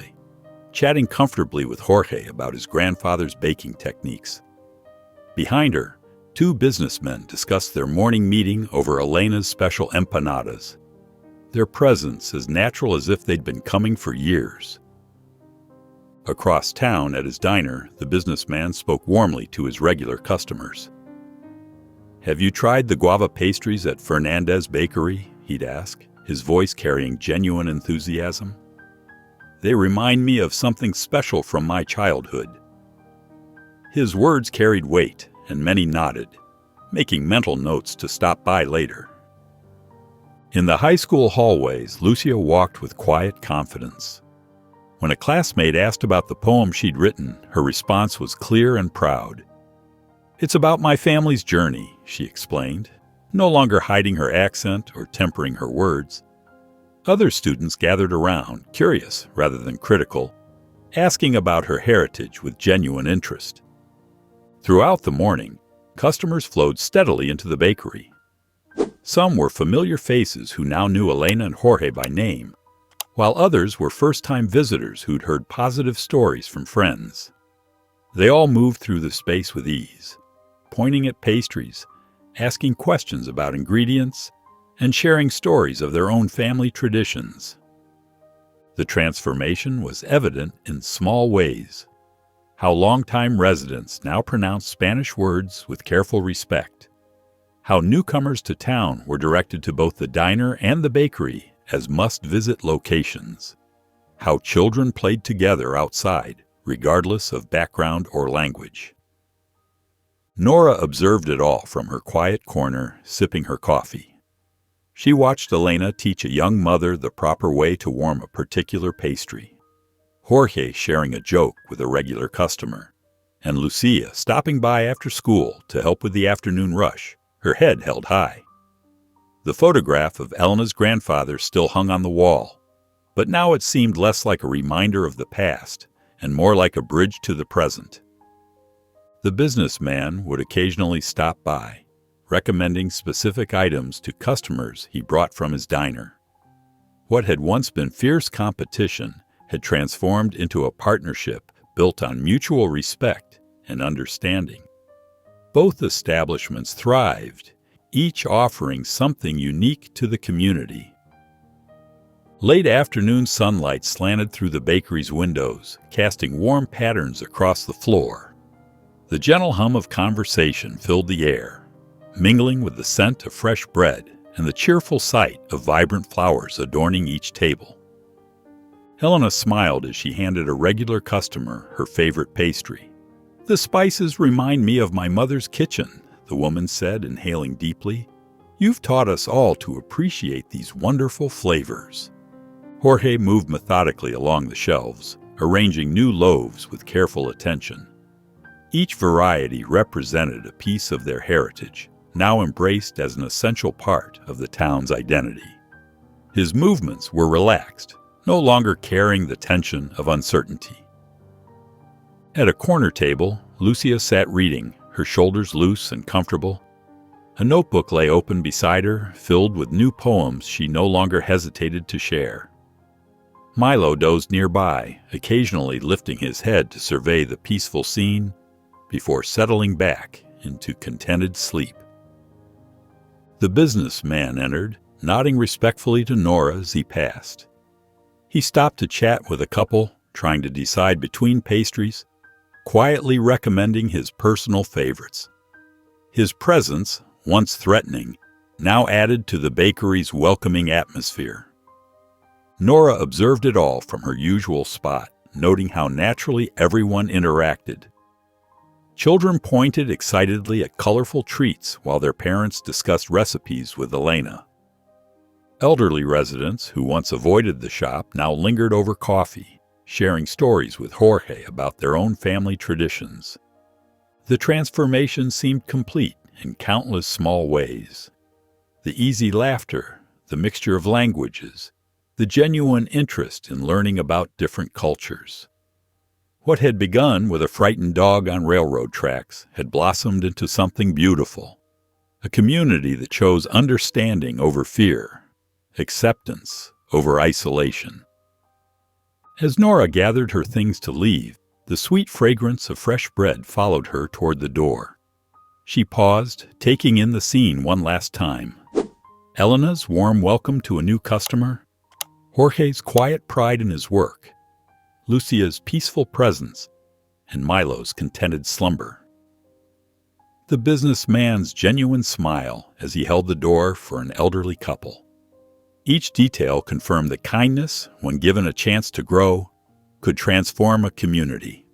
chatting comfortably with Jorge about his grandfather's baking techniques. Behind her, two businessmen discussed their morning meeting over Elena's special empanadas, their presence as natural as if they'd been coming for years. Across town at his diner, the businessman spoke warmly to his regular customers. "Have you tried the guava pastries at Fernandez Bakery?" he'd ask, his voice carrying genuine enthusiasm. "They remind me of something special from my childhood." His words carried weight, and many nodded, making mental notes to stop by later. In the high school hallways, Lucia walked with quiet confidence. When a classmate asked about the poem she'd written, her response was clear and proud. "It's about my family's journey, she explained, no longer hiding her accent or tempering her words. Other students gathered around, curious rather than critical, asking about her heritage with genuine interest. Throughout the morning, customers flowed steadily into the bakery. Some were familiar faces who now knew Elena and Jorge by name, while others were first-time visitors who'd heard positive stories from friends. They all moved through the space with ease, pointing at pastries, asking questions about ingredients, and sharing stories of their own family traditions. The transformation was evident in small ways. How longtime residents now pronounced Spanish words with careful respect. How newcomers to town were directed to both the diner and the bakery as must-visit locations. How children played together outside, regardless of background or language. Nora observed it all from her quiet corner, sipping her coffee. She watched Elena teach a young mother the proper way to warm a particular pastry, Jorge sharing a joke with a regular customer, and Lucia stopping by after school to help with the afternoon rush, her head held high. The photograph of Elena's grandfather still hung on the wall, but now it seemed less like a reminder of the past and more like a bridge to the present. The businessman would occasionally stop by, recommending specific items to customers he brought from his diner. What had once been fierce competition had transformed into a partnership built on mutual respect and understanding. Both establishments thrived, each offering something unique to the community. Late afternoon sunlight slanted through the bakery's windows, casting warm patterns across the floor. The gentle hum of conversation filled the air, mingling with the scent of fresh bread and the cheerful sight of vibrant flowers adorning each table. Helena smiled as she handed a regular customer her favorite pastry. "The spices remind me of my mother's kitchen," the woman said, inhaling deeply. "You've taught us all to appreciate these wonderful flavors." Jorge moved methodically along the shelves, arranging new loaves with careful attention. Each variety represented a piece of their heritage, now embraced as an essential part of the town's identity. His movements were relaxed, no longer carrying the tension of uncertainty. At a corner table, Lucia sat reading, her shoulders loose and comfortable. A notebook lay open beside her, filled with new poems she no longer hesitated to share. Milo dozed nearby, occasionally lifting his head to survey the peaceful scene before settling back into contented sleep. The businessman entered, nodding respectfully to Nora as he passed. He stopped to chat with a couple, trying to decide between pastries, quietly recommending his personal favorites. His presence, once threatening, now added to the bakery's welcoming atmosphere. Nora observed it all from her usual spot, noting how naturally everyone interacted. Children pointed excitedly at colorful treats while their parents discussed recipes with Elena. Elderly residents who once avoided the shop now lingered over coffee, sharing stories with Jorge about their own family traditions. The transformation seemed complete in countless small ways. The easy laughter, the mixture of languages, the genuine interest in learning about different cultures. What had begun with a frightened dog on railroad tracks had blossomed into something beautiful, a community that chose understanding over fear, acceptance over isolation. As Nora gathered her things to leave, the sweet fragrance of fresh bread followed her toward the door. She paused, taking in the scene one last time. Elena's warm welcome to a new customer, Jorge's quiet pride in his work, Lucia's peaceful presence, and Milo's contented slumber. The businessman's genuine smile as he held the door for an elderly couple. Each detail confirmed that kindness, when given a chance to grow, could transform a community.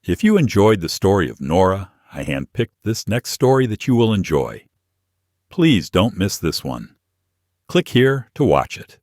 If you enjoyed the story of Nora, I handpicked this next story that you will enjoy. Please don't miss this one. Click here to watch it.